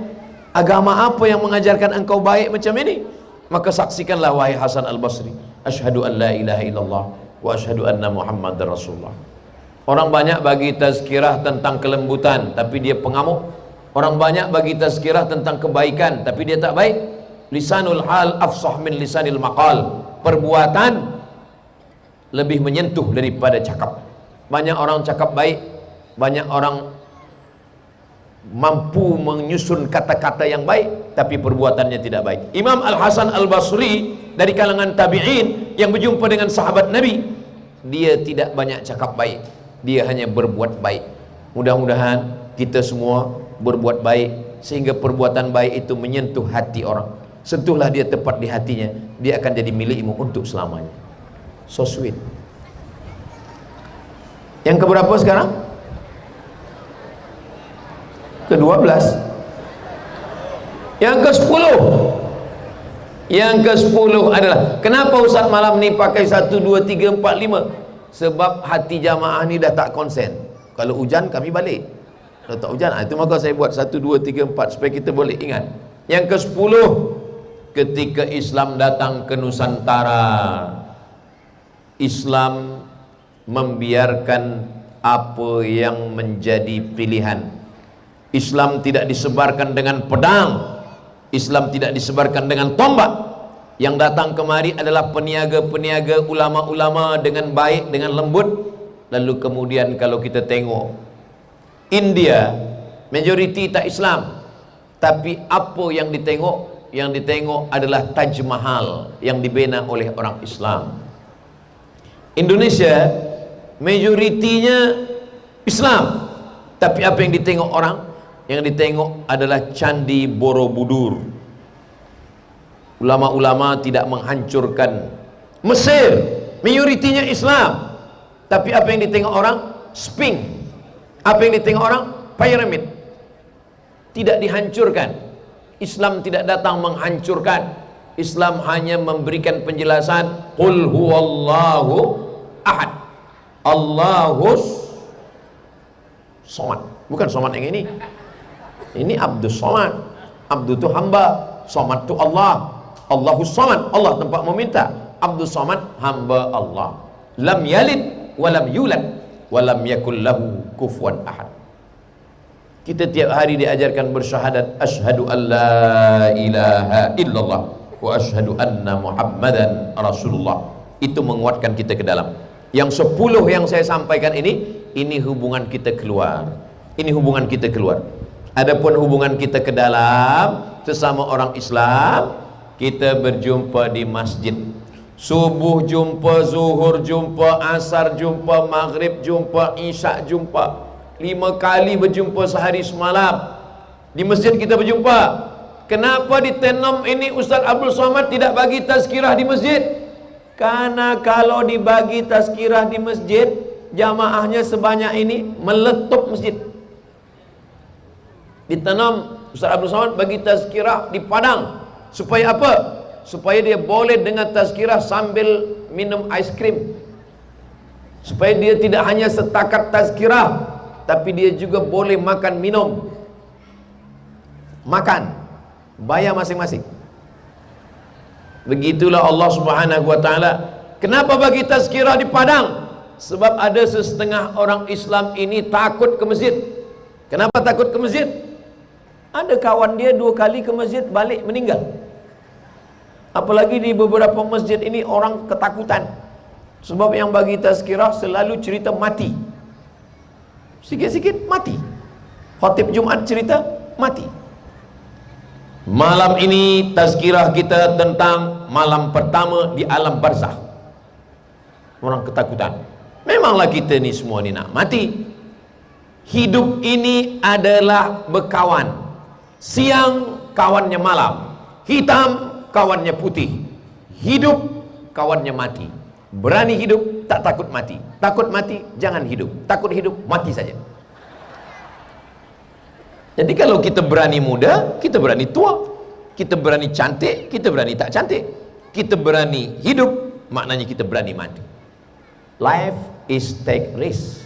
Agama apa yang mengajarkan engkau baik macam ini? Maka saksikanlah wahai Hasan Al-Basri, asyhadu an la ilaha illallah wa asyhadu anna Muhammadar Rasulullah. Orang banyak bagi tazkirah tentang kelembutan, tapi dia pengamuk. Orang banyak bagi tazkirah tentang kebaikan, tapi dia tak baik. Lisanul hal afsah min lisanil maqal. Perbuatan lebih menyentuh daripada cakap. Banyak orang cakap baik, banyak orang mampu menyusun kata-kata yang baik, tapi perbuatannya tidak baik. Imam Al-Hasan Al-Basri dari kalangan tabi'in yang berjumpa dengan sahabat Nabi, dia tidak banyak cakap baik, dia hanya berbuat baik. Mudah-mudahan kita semua berbuat baik, sehingga perbuatan baik itu menyentuh hati orang. Sentuhlah dia tepat di hatinya, dia akan jadi milikmu untuk selamanya. So sweet. Yang keberapa sekarang? Ke-12. Yang ke-10. Yang ke-10 adalah, kenapa Ustaz malam ni pakai 1, 2, 3, 4, 5? Sebab hati jamaah ni dah tak konsen. Kalau hujan kami balik, kalau tak hujan, itu maka saya buat 1, 2, 3, 4 supaya kita boleh ingat. Yang ke-10, ketika Islam datang ke Nusantara, Islam membiarkan apa yang menjadi pilihan. Islam tidak disebarkan dengan pedang, Islam tidak disebarkan dengan tombak. Yang datang kemari adalah peniaga-peniaga, ulama-ulama dengan baik, dengan lembut. Lalu kemudian kalau kita tengok India, majoriti tak Islam, tapi apa yang ditengok? Yang ditengok adalah Taj Mahal yang dibina oleh orang Islam. Indonesia majoritinya Islam, tapi apa yang ditengok orang? Yang ditengok adalah Candi Borobudur. Ulama-ulama tidak menghancurkan. Mesir majoritinya Islam, tapi apa yang ditengok orang? Sphinx. Apa yang ditengok orang? Piramid. Tidak dihancurkan. Islam tidak datang menghancurkan. Islam hanya memberikan penjelasan, qul huwallahu ahad, Allahus somad. Bukan somad yang ini. Ini Abdus Somad. Abdu itu hamba, Somad itu Allah. Allahus somad, Allah tempat meminta. Abdus Somad, hamba Allah. Lam yalid walam yulad walam yakul lahu kufuwan ahad. Kita tiap hari diajarkan bersyahadat asyhadu an la ilaha illallah wa asyhadu anna muhammadan rasulullah. Itu menguatkan kita ke dalam. Yang 10 yang saya sampaikan ini hubungan kita keluar. Ini hubungan kita keluar. Adapun hubungan kita ke dalam sesama orang Islam, kita berjumpa di masjid. Subuh jumpa, zuhur jumpa, asar jumpa, maghrib jumpa, isyak jumpa. 5 kali berjumpa sehari semalam. Di masjid kita berjumpa. Kenapa di Tenom ini Ustaz Abdul Somad tidak bagi tazkirah di masjid? Karena kalau dibagi tazkirah di masjid, jamaahnya sebanyak ini meletup masjid. Di Tenom Ustaz Abdul Somad bagi tazkirah di Padang. Supaya apa? Supaya dia boleh dengan tazkirah sambil minum ais krim. Supaya dia tidak hanya setakat tazkirah, tapi dia juga boleh makan minum. Makan, bayar masing-masing. Begitulah Allah Subhanahu wa taala. Kenapa bagi tazkirah di Padang? Sebab ada setengah orang Islam ini takut ke masjid. Kenapa takut ke masjid? Ada kawan dia 2 kali ke masjid balik meninggal. Apalagi di beberapa masjid ini orang ketakutan. Sebab yang bagi tazkirah selalu cerita mati. Sikit-sikit mati. Khatib Jumat cerita mati. Malam ini tazkirah kita tentang malam pertama di alam barzakh. Orang ketakutan. Memanglah kita ni semua ni nak mati. Hidup ini adalah berkawan. Siang kawannya malam, hitam kawannya putih. Hidup kawannya mati. Berani hidup, tak takut mati. Takut mati, jangan hidup. Takut hidup, mati saja. Jadi kalau kita berani muda, kita berani tua. Kita berani cantik, kita berani tak cantik. Kita berani hidup, maknanya kita berani mati. Life is take risk.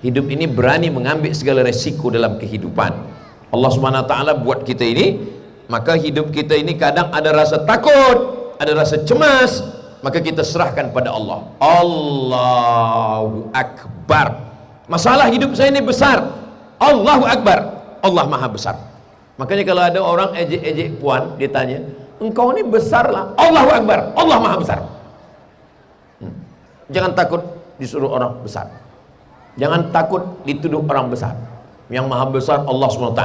Hidup ini berani mengambil segala resiko dalam kehidupan. Allah Subhanahu wa taala buat kita ini, maka hidup kita ini kadang ada rasa takut, ada rasa cemas, maka kita serahkan pada Allah. Allahu Akbar. Masalah hidup saya ini besar. Allahu Akbar. Allah Maha Besar. Makanya kalau ada orang ejek-ejek puan, dia tanya, engkau ini besar lah. Allahu Akbar. Allah Maha Besar. Jangan takut disuruh orang besar. Jangan takut dituduh orang besar. Yang Maha Besar Allah SWT.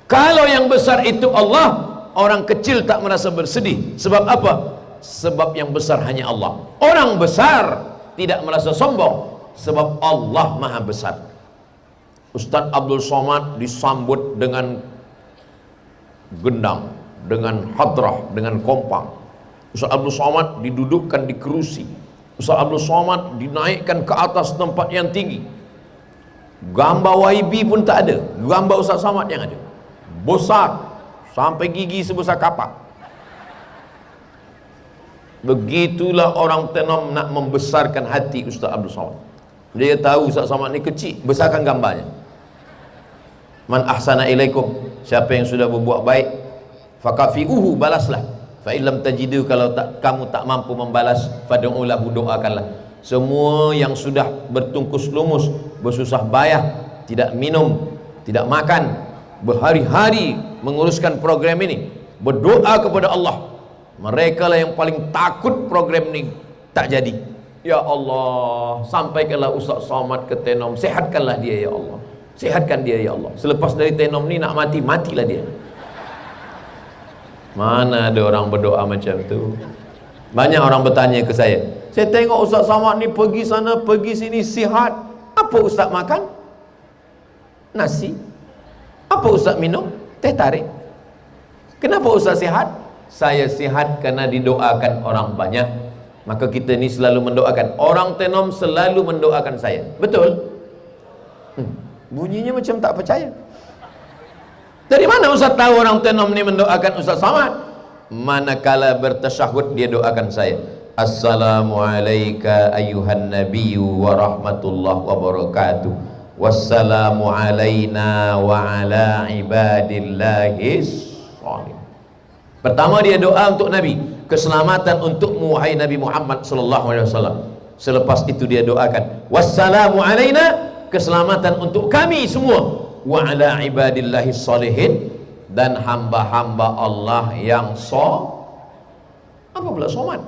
Kalau yang besar itu Allah, orang kecil tak merasa bersedih. Sebab apa? Sebab yang besar hanya Allah. Orang besar tidak merasa sombong, sebab Allah Maha Besar. Ustaz Abdul Somad disambut dengan gendang, dengan hadrah, dengan kompang. Ustaz Abdul Somad didudukkan di kerusi. Ustaz Abdul Somad dinaikkan ke atas tempat yang tinggi. Gambar YB pun tak ada, gambar Ustaz Somad yang ada. Besar, sampai gigi sebesar kapak. Begitulah orang Tenom nak membesarkan hati Ustaz Abdul Somad. Dia tahu Ustaz Somad ni kecil, besarkan gambarnya. Man ahsana ilaikum, siapa yang sudah berbuat baik, fakafiuhu, balaslah. Fa illam tajidu, kalau kamu tak mampu membalas, fad'u lahu, doakanlah. Semua yang sudah bertungkus lumus, bersusah payah, tidak minum, tidak makan, berhari-hari menguruskan program ini, berdoa kepada Allah, Mereka lah yang paling takut program ni tak jadi. Ya Allah, sampaikanlah Ustaz Somad ke Tenom, sehatkanlah dia ya Allah, sehatkan dia ya Allah. Selepas dari Tenom ni nak mati, matilah dia. Mana ada orang berdoa macam tu? Banyak orang bertanya ke saya tengok Ustaz Somad ni pergi sana pergi sini sihat, apa Ustaz makan? Nasi. Apa Ustaz minum? Teh tarik. Kenapa Ustaz sihat? Saya sihat karena didoakan orang banyak. Maka kita ni selalu mendoakan. Orang Tenom selalu mendoakan saya. Betul? Bunyinya macam tak percaya. Dari mana Ustaz tahu orang Tenom ni mendoakan Ustaz Somad? Manakala bertasyahud dia doakan saya. Assalamualaikum ayuhan nabiyyu wa rahmatullahi wa barakatuh. Wassalamu alaina wa ala ibadillahis sholihin. Pertama dia doa untuk Nabi, keselamatan untukmu wahai Nabi Muhammad sallallahu alaihi wasallam. Selepas itu dia doakan, wassalamu alaina, keselamatan untuk kami semua, wa ala ibadillahis sholihin, dan hamba-hamba Allah yang apa pula somat?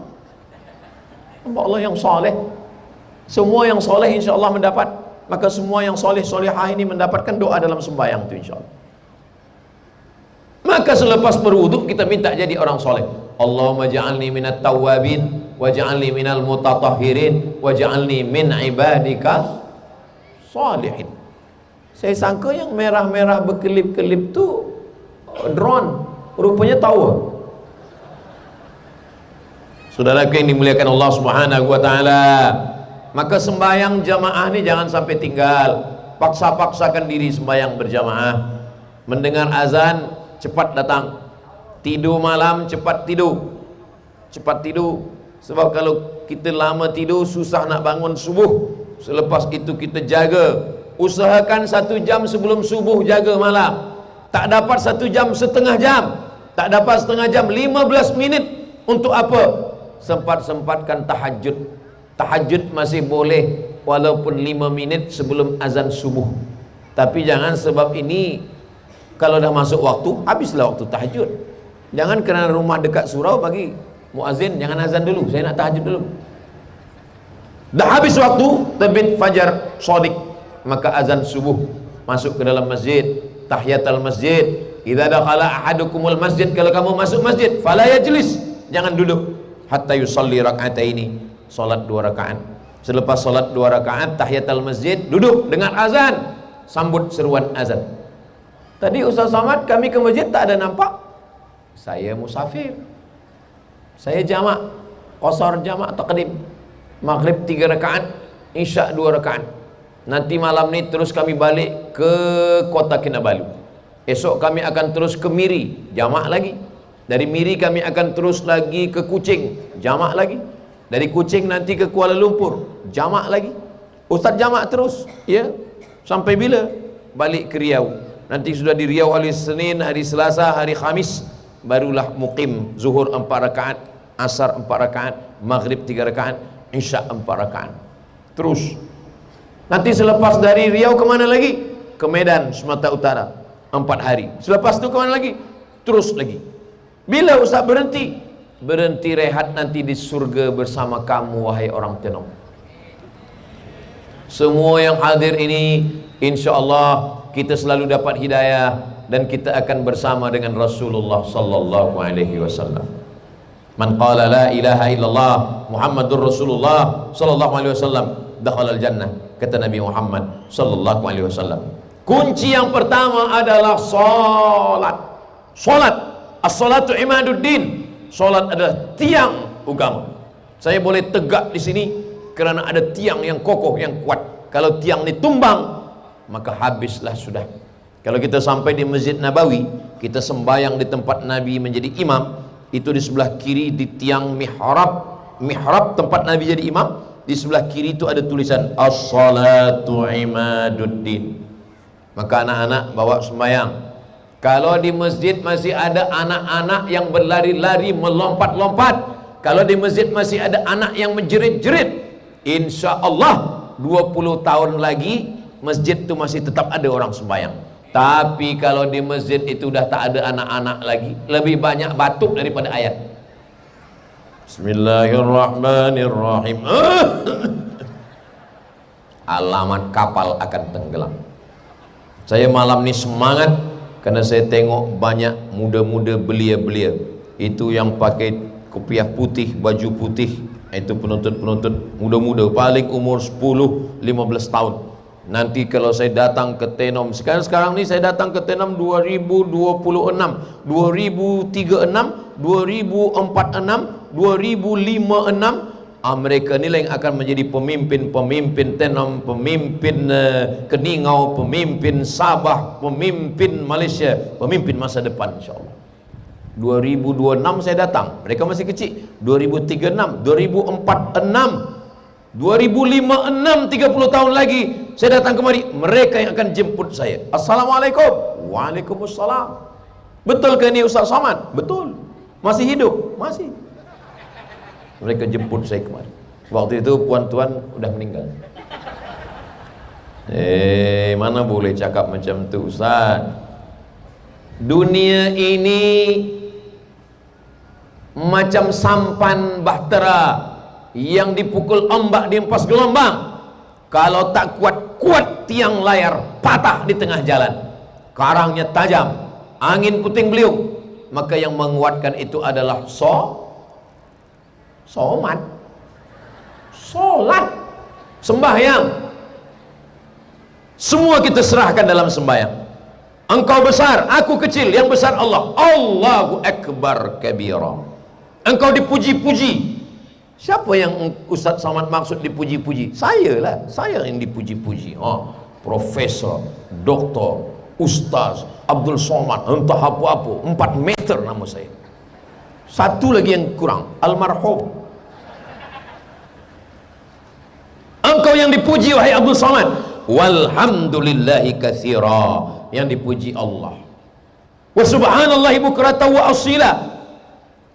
Hamba Allah yang soleh. Semua yang soleh insya-Allah mendapat. Maka semua yang soleh-solehah ini mendapatkan doa dalam sembahyang itu insya-Allah. Maka selepas berwuduk kita minta jadi orang soleh. Allahumma ja'alni minat tawwabin waj'alni minal mutatahhirin waj'alni min ibadika salihin. Saya sangka yang merah-merah berkelip-kelip tu drone, rupanya tower. Saudaraku yang dimuliakan Allah Subhanahu wa taala, maka sembahyang jamaah ni jangan sampai tinggal. Paksa-paksakan diri sembahyang berjamaah. Mendengar azan cepat datang, tidur malam cepat tidur, cepat tidur. Sebab kalau kita lama tidur susah nak bangun subuh. Selepas itu kita jaga, usahakan 1 jam sebelum subuh jaga malam. Tak dapat 1 jam, setengah jam. Tak dapat setengah jam, 15 minit. Untuk apa? Sempat-sempatkan tahajud. Tahajud masih boleh walaupun 5 minit sebelum azan subuh. Tapi jangan sebab ini kalau dah masuk waktu, habislah waktu tahajud. Jangan kerana rumah dekat surau bagi muazin, jangan azan dulu, saya nak tahajud dulu. Dah habis waktu, terbit fajar shadiq, maka azan subuh, masuk ke dalam masjid, tahiyatul masjid. Idza dakhala ahadukumul masjid, kalau kamu masuk masjid, fala yajlis, jangan duduk, hatta yusalli rak'ataini, salat 2 rakaat. Selepas salat 2 rakaat tahiyatul masjid, duduk dengar azan, sambut seruan azan. Tadi Ustaz Somad kami ke masjid tak ada nampak. Saya musafir, saya jamak, qasar jamak taqdim, maghrib 3 rakaat, isya 2 rakaat. Nanti malam ni terus kami balik ke Kota Kinabalu. Esok kami akan terus ke Miri, jamak lagi. Dari Miri kami akan terus lagi ke Kuching, jamak lagi. Dari Kuching nanti ke Kuala Lumpur, jamak lagi. Ustaz jamak terus, ya. Sampai bila? Balik ke Riau. Nanti sudah di Riau hari Senin, hari Selasa, hari Khamis, barulah mukim. Zuhur 4 rakaat, Asar 4 rakaat, Maghrib 3 rakaat, Isya 4 rakaat. Terus. Nanti selepas dari Riau kemana lagi? Ke Medan, Sumatera Utara, 4 hari. Selepas itu kemana lagi? Terus lagi. Bila Ustaz berhenti? Berhenti rehat nanti di surga bersama kamu wahai orang Tenom. Semua yang hadir ini insya-Allah kita selalu dapat hidayah dan kita akan bersama dengan Rasulullah sallallahu alaihi wasallam. Man qala la ilaha illallah Muhammadur Rasulullah sallallahu alaihi wasallam dakhala al-jannah, kata Nabi Muhammad sallallahu alaihi wasallam. Kunci yang pertama adalah salat. Salat, as-salatu imaduddin. Salat adalah tiang agama. Saya boleh tegak di sini kerana ada tiang yang kokoh, yang kuat. Kalau tiang ini tumbang, maka habislah sudah. Kalau kita sampai di Masjid Nabawi, kita sembahyang di tempat Nabi menjadi imam, itu di sebelah kiri di tiang mihrab tempat Nabi jadi imam, di sebelah kiri itu ada tulisan as-salatu imaduddin. Maka anak-anak bawa sembahyang. Kalau di masjid masih ada anak-anak yang berlari-lari melompat-lompat, kalau di masjid masih ada anak yang menjerit-jerit, insya Allah 20 tahun lagi masjid itu masih tetap ada orang sembahyang. Tapi kalau di masjid itu dah tak ada anak-anak lagi, lebih banyak batuk daripada ayat. Bismillahirrahmanirrahim. Alamat kapal akan tenggelam. Saya malam ni semangat karena saya tengok banyak muda-muda belia-belia itu yang pakai kopiah putih, baju putih. Itu penonton-penonton muda-muda, paling umur 10-15 tahun. Nanti kalau saya datang ke Tenom, sekarang ni saya datang ke Tenom 2026, 2036, 2046, 2056. Mereka ni lah yang akan menjadi pemimpin Tenom, pemimpin Keningau, pemimpin Sabah, pemimpin Malaysia, pemimpin masa depan, insyaAllah. 2026 saya datang, mereka masih kecil. 2036, 2046, 2056, 30 tahun lagi saya datang kemari, mereka yang akan jemput saya. Assalamualaikum. Waalaikumsalam. Betul ke ini Ustaz Somad? Betul. Masih hidup? Masih. Mereka jemput saya kemari. Waktu itu puan-tuan udah meninggal. Mana boleh cakap macam tu Ustaz? Dunia ini macam sampan bahtera yang dipukul ombak di empas gelombang. Kalau tak kuat tiang layar patah di tengah jalan. Karangnya tajam, angin puting beliung. Maka yang menguatkan itu adalah somat, solat, sembahyang. Semua kita serahkan dalam sembahyang. Engkau besar, aku kecil, yang besar Allah. Allahu Akbar kabira. Engkau dipuji-puji. Siapa yang Ustaz Somad maksud dipuji-puji? Saya lah, saya yang dipuji-puji. Profesor, doktor, Ustaz Abdul Somad, entah apa-apa, 4 meter nama saya. Satu lagi yang kurang, almarhum. Engkau yang dipuji wahai Abdul Somad. Walhamdulillahi katsira, yang dipuji Allah. Wa subhanallahi bukratan wa asila.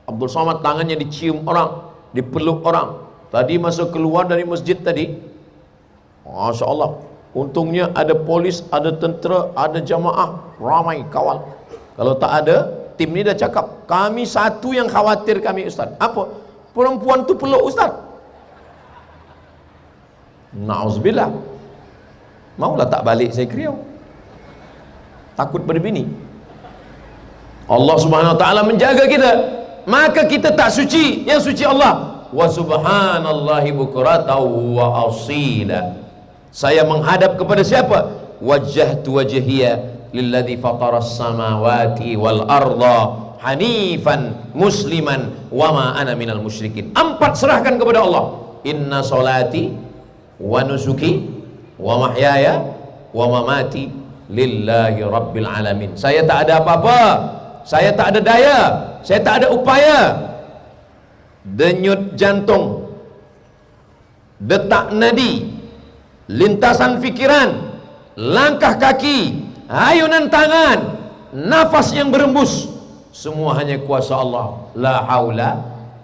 Abdul Somad tangannya dicium orang, dipeluk orang. Tadi masa keluar dari masjid tadi, Masya Allah, untungnya ada polis, ada tentera, ada jamaah, ramai kawal. Kalau tak ada, tim ni dah cakap, kami satu yang khawatir kami Ustaz. Apa? Perempuan tu peluk Ustaz. Na'udzubillah. Maulah tak balik saya ke Riau, takut pada bini. Allah Subhanahu Wa Taala menjaga kita, maka kita tak suci, yang suci Allah. Wa subhanallahi bukratan wa asila. Saya menghadap kepada siapa? Wajjahtu wajhiya lilladzi fataras samawati wal arda hanifan musliman wa ma ana minal musyrikin. 4 serahkan kepada Allah. Inna salati wa nusuki wa mahyaya wa mamati lillahi rabbil alamin. Saya tak ada apa-apa, saya tak ada daya, saya tak ada upaya. Denyut jantung, detak nadi, lintasan fikiran, langkah kaki, ayunan tangan, nafas yang berembus, semua hanya kuasa Allah. La haula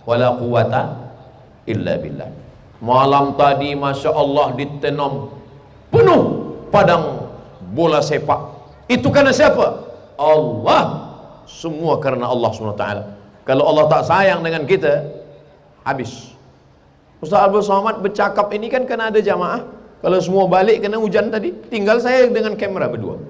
wala quwata illa billah. Malam tadi Masya Allah di Tenom penuh padang bola sepak. Itu karena siapa? Allah. Semua karena Allah SWT. Kalau Allah tak sayang dengan kita, habis. Ustaz Abdul Somad bercakap ini kan kena ada jamaah. Kalau semua balik kena hujan tadi, tinggal saya dengan kamera berdua.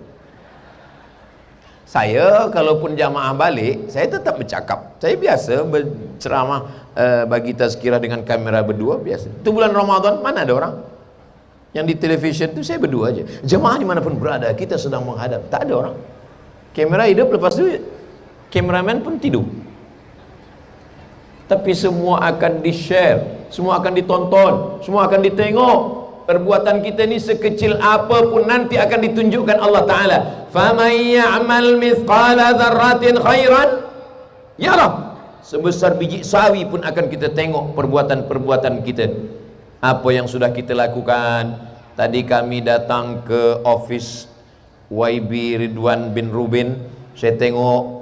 Saya kalaupun jamaah balik, saya tetap bercakap. Saya biasa berceramah, bagi tazkirah dengan kamera berdua, biasa. Itu bulan Ramadan, mana ada orang? Yang di televisyen itu saya berdua aja. Jemaah dimanapun berada, kita sedang menghadap, tak ada orang. Kamera hidup, lepas itu kameraman pun tidur. Tapi semua akan di-share, semua akan ditonton, semua akan ditengok. Perbuatan kita ni sekecil apapun nanti akan ditunjukkan Allah Ta'ala. فَمَنْ يَعْمَلْ مِثْقَالَ ذَرَّةٍ خَيْرًا يَرَهُ. Sebesar biji sawi pun akan kita tengok perbuatan-perbuatan kita. Apa yang sudah kita lakukan. Tadi kami datang ke office YB Ridwan bin Rubin. Saya tengok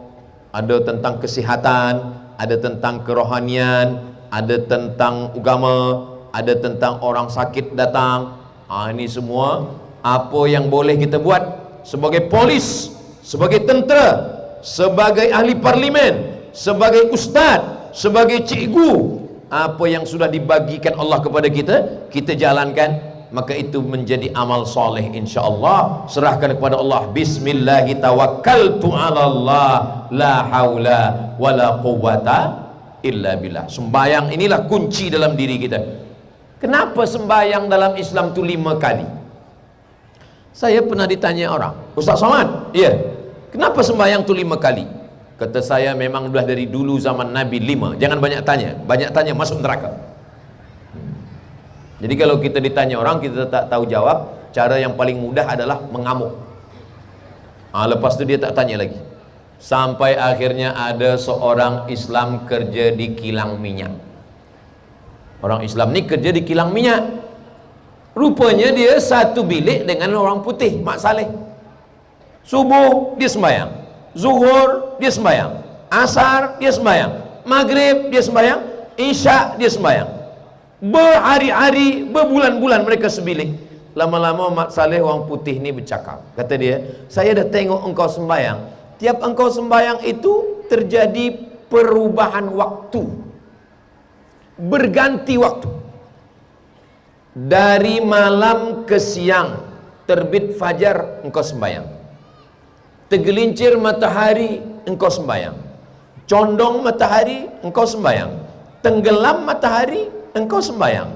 ada tentang kesihatan, ada tentang kerohanian, ada tentang agama, ada tentang orang sakit datang. Ini semua apa yang boleh kita buat sebagai polis, sebagai tentera, sebagai ahli parlimen, sebagai ustaz, sebagai cikgu, apa yang sudah dibagikan Allah kepada kita, kita jalankan, maka itu menjadi amal soleh insyaallah. Serahkan kepada Allah. Bismillahi tawakkaltu ala Allah, la haula wala quwwata illa billah. Sembayang inilah kunci dalam diri kita. Kenapa sembayang dalam Islam itu 5 kali? Saya pernah ditanya orang, Ustaz Somad, iya, kenapa sembayang itu 5 kali? Kata saya, memang sudah dari dulu zaman Nabi 5. Jangan banyak tanya masuk neraka. Jadi kalau kita ditanya orang, kita tak tahu jawab, cara yang paling mudah adalah mengamuk. Lepas itu dia tak tanya lagi. Sampai akhirnya ada seorang Islam kerja di kilang minyak. Orang Islam ni kerja di kilang minyak. Rupanya dia satu bilik dengan orang putih, Mak Saleh. Subuh dia sembahyang, zuhur dia sembahyang, asar dia sembahyang, maghrib dia sembahyang, isya dia sembahyang. Berhari-hari, berbulan-bulan mereka sebilik. Lama-lama Mak Saleh orang putih ni bercakap. Kata dia, saya dah tengok engkau sembahyang. Tiap engkau sembahyang itu terjadi perubahan waktu, berganti waktu. Dari malam ke siang, terbit fajar engkau sembahyang, tergelincir matahari engkau sembahyang, condong matahari engkau sembahyang, tenggelam matahari engkau sembahyang,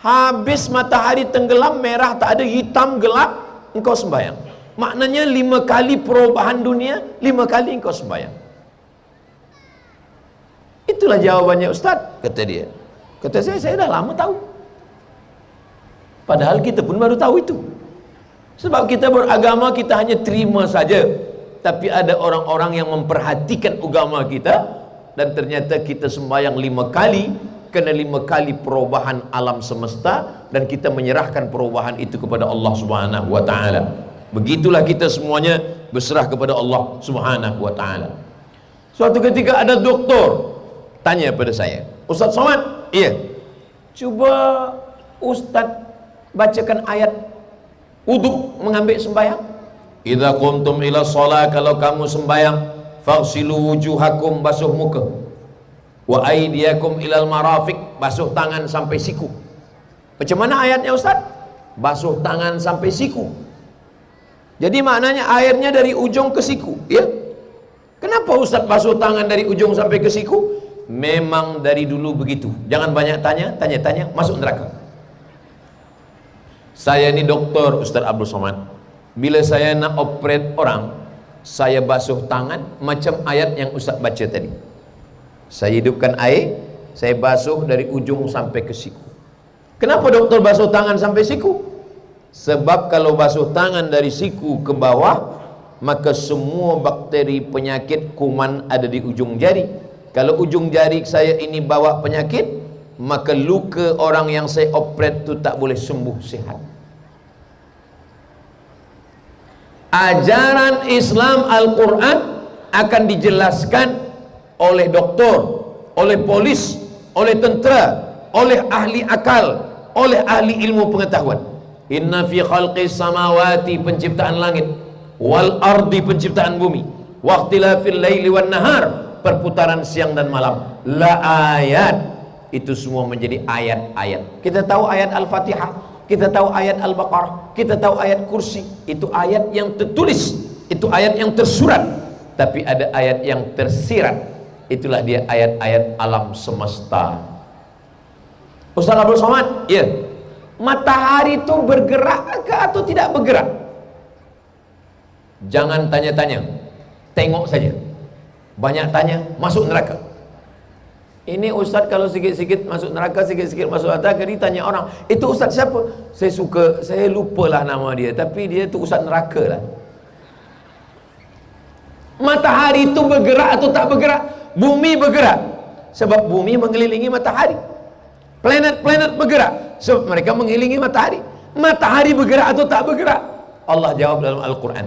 habis matahari tenggelam, merah tak ada, hitam gelap, engkau sembahyang. Maknanya 5 kali perubahan dunia, 5 kali engkau sembahyang. Itulah jawabannya Ustaz, kata dia. Kata saya dah lama tahu. Padahal kita pun baru tahu itu. Sebab kita beragama, kita hanya terima saja. Tapi ada orang-orang yang memperhatikan agama kita, dan ternyata kita sembahyang 5 kali, kena 5 kali perubahan alam semesta, dan kita menyerahkan perubahan itu kepada Allah Subhanahu wa taala. Begitulah kita semuanya berserah kepada Allah Subhanahu wa taala. Suatu ketika ada doktor tanya pada saya, Ustaz Somad, iya, cuba Ustaz bacakan ayat wudu mengambil sembahyang. Idza qumtum ila shalah, kalau kamu sembahyang, faghsilu wujuhakum, basuh muka, wa aydiyakum ilal marafiq, basuh tangan sampai siku. Macam mana ayatnya Ustaz? Basuh tangan sampai siku. Jadi maknanya airnya dari ujung ke siku, ya? Kenapa Ustaz basuh tangan dari ujung sampai ke siku? Memang dari dulu begitu. Jangan banyak tanya, masuk neraka. Saya ni doktor Ustaz Abdul Somad. Bila saya nak operate orang, saya basuh tangan macam ayat yang Ustaz baca tadi. Saya hidupkan air, saya basuh dari ujung sampai ke siku. Kenapa doktor basuh tangan sampai siku? Sebab kalau basuh tangan dari siku ke bawah, maka semua bakteri, penyakit, kuman ada di ujung jari. Kalau ujung jari saya ini bawa penyakit, maka luka orang yang saya operate tu tak boleh sembuh sihat. Ajaran Islam Al-Quran akan dijelaskan oleh doktor, oleh polis, oleh tentera, oleh ahli akal, oleh ahli ilmu pengetahuan. Inna fi khalqis samawati, penciptaan langit, wal ardi, penciptaan bumi, waqtilafil laili wan nahar, perputaran siang dan malam, la ayat, itu semua menjadi ayat-ayat. Kita tahu ayat Al-Fatihah, kita tahu ayat Al-Baqarah, kita tahu ayat Kursi. Itu ayat yang tertulis, itu ayat yang tersurat. Tapi ada ayat yang tersirat, itulah dia ayat-ayat alam semesta. Ustaz Abdul Somad, ya, matahari itu bergerak ke atau tidak bergerak? Jangan tanya-tanya, tengok saja. Banyak tanya, masuk neraka. Ini Ustaz kalau sikit-sikit masuk neraka, sikit-sikit masuk neraka, ditanya orang, itu Ustaz siapa? Saya lupalah nama dia, tapi dia tu Ustaz neraka lah. Matahari itu bergerak atau tak bergerak? Bumi bergerak, sebab bumi mengelilingi matahari. Planet-planet bergerak, sebab mereka mengelilingi matahari. Matahari bergerak atau tak bergerak? Allah jawab dalam Al-Quran,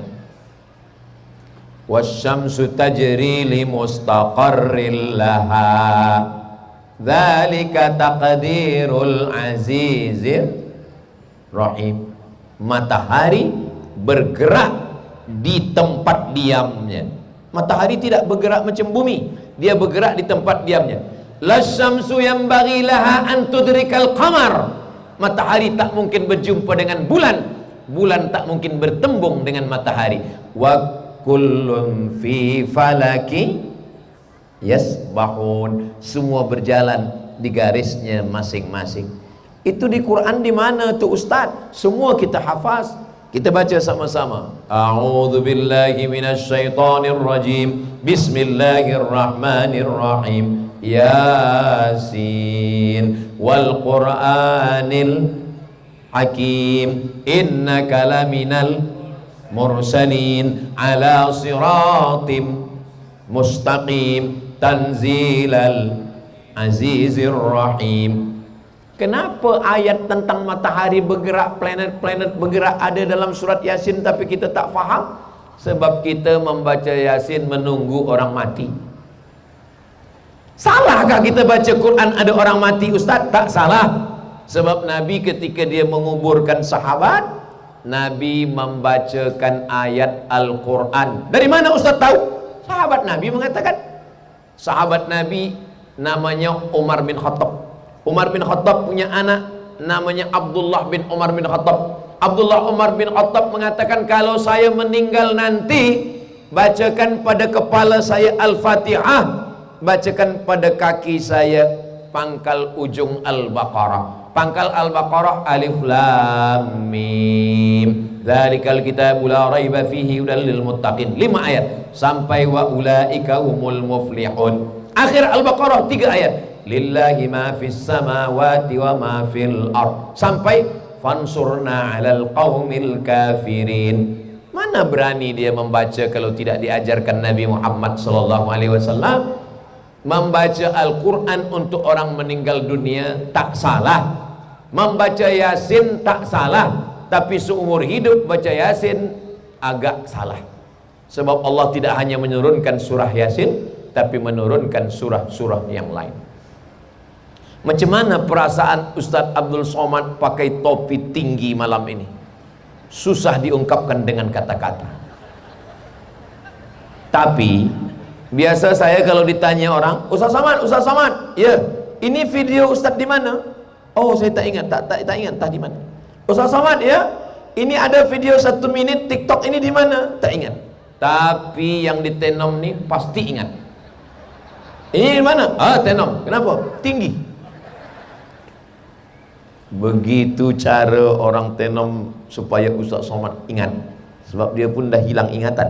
wasyamsu tajri li mustaqarril laha, dzalika taqdirul azizir rahim. Matahari bergerak di tempat diamnya. Matahari tidak bergerak macam bumi, dia bergerak di tempat diamnya. Lasyamsu yanbaghi laha an tudrikal qamar. Matahari tak mungkin berjumpa dengan bulan, bulan tak mungkin bertembung dengan matahari. Wa kullun fi falaki yasbahun. Semua berjalan di garisnya masing-masing. Itu di Quran di mana tuh Ustaz? Semua kita hafaz. Kita baca sama-sama. A'udzu billahi minasy syaithanir rajim. Bismillahirrahmanirrahim. Yasin wal Qur'anil Hakim. Innaka laminal mursalin ala siratim mustaqim tanzilal azizir rahim. Kenapa ayat tentang matahari bergerak, planet-planet bergerak ada dalam surat Yasin tapi kita tak faham? Sebab kita membaca Yasin menunggu orang mati. Salahkah kita baca Quran ada orang mati, Ustaz? Tak salah. Sebab Nabi ketika dia menguburkan sahabat, Nabi membacakan ayat Al-Quran. Dari mana Ustaz tahu? Sahabat Nabi mengatakan. Sahabat Nabi namanya Umar bin Khattab. Umar bin Khattab punya anak namanya Abdullah bin Umar bin Khattab. Abdullah Umar bin Khattab mengatakan, kalau saya meninggal nanti, bacakan pada kepala saya Al-Fatihah, bacakan pada kaki saya pangkal ujung Al-Baqarah. Pangkal Al-Baqarah alif lam mim. Dzalikal kitabu la raiba fihi hudal lil muttaqin. 5 ayat sampai wa ulaika humul muflihun. Akhir Al-Baqarah 3 ayat. Lillahi ma fis samawati wa ma fil ard. Sampai fansurna 'alal qaumil kafirin. Mana berani dia membaca kalau tidak diajarkan Nabi Muhammad sallallahu alaihi wasallam? Membaca Al-Quran untuk orang meninggal dunia tak salah, membaca Yasin tak salah, tapi seumur hidup baca Yasin agak salah. Sebab Allah tidak hanya menurunkan surah Yasin, tapi menurunkan surah-surah yang lain. Macam mana perasaan Ustaz Abdul Somad pakai topi tinggi malam ini? Susah diungkapkan dengan kata-kata. Tapi biasa saya kalau ditanya orang, Ustaz Somad, ya, ini video Ustaz di mana? Oh, saya tak ingat, tak ingat, tak di mana. Ustaz Somad, ya, ini ada video 1 minit TikTok ini di mana? Tak ingat. Tapi yang di Tenom nih pasti ingat. Ini di mana? Ah, Tenom. Kenapa? Tinggi. Begitu cara orang Tenom supaya Ustaz Somad ingat. Sebab dia pun dah hilang ingatan.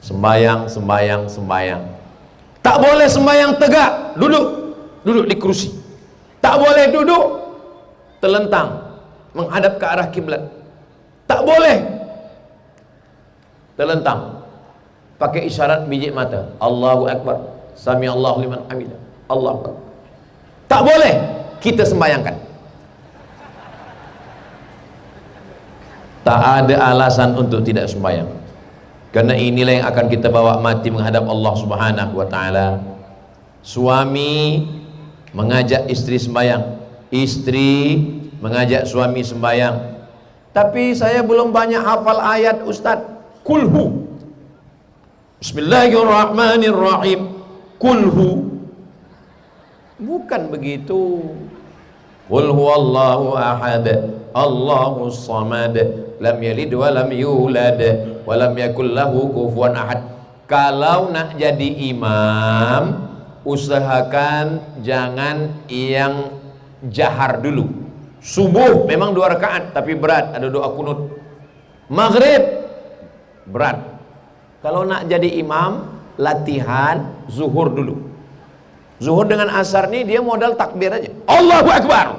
Sembayang. Tak boleh sembayang tegak, duduk di kursi. Tak boleh duduk telentang menghadap ke arah kiblat. Tak boleh telentang, pakai isyarat biji mata. Allahu Akbar, Sami Allahu liman hamidah, Allahu Akbar. Tak boleh kita sembayangkan. Tak ada alasan untuk tidak sembayang. Karena inilah yang akan kita bawa mati menghadap Allah Subhanahu wa ta'ala. Suami mengajak istri sembahyang, istri mengajak suami sembahyang. Tapi saya belum banyak hafal ayat Ustaz. Kulhu, Bismillahirrahmanirrahim. Kulhu, bukan begitu. Qul huwallahu ahad, Allahus samad, lam yalid wa lam yulad wa lam yakul lahu kufuwan ahad. Kalau nak jadi imam, usahakan jangan yang jahar dulu. Subuh memang 2 rakaat tapi berat, ada doa kunut. Maghrib berat. Kalau nak jadi imam, latihan zuhur dulu. Zuhur dengan asar nih dia modal takbir aja. Allahu Akbar,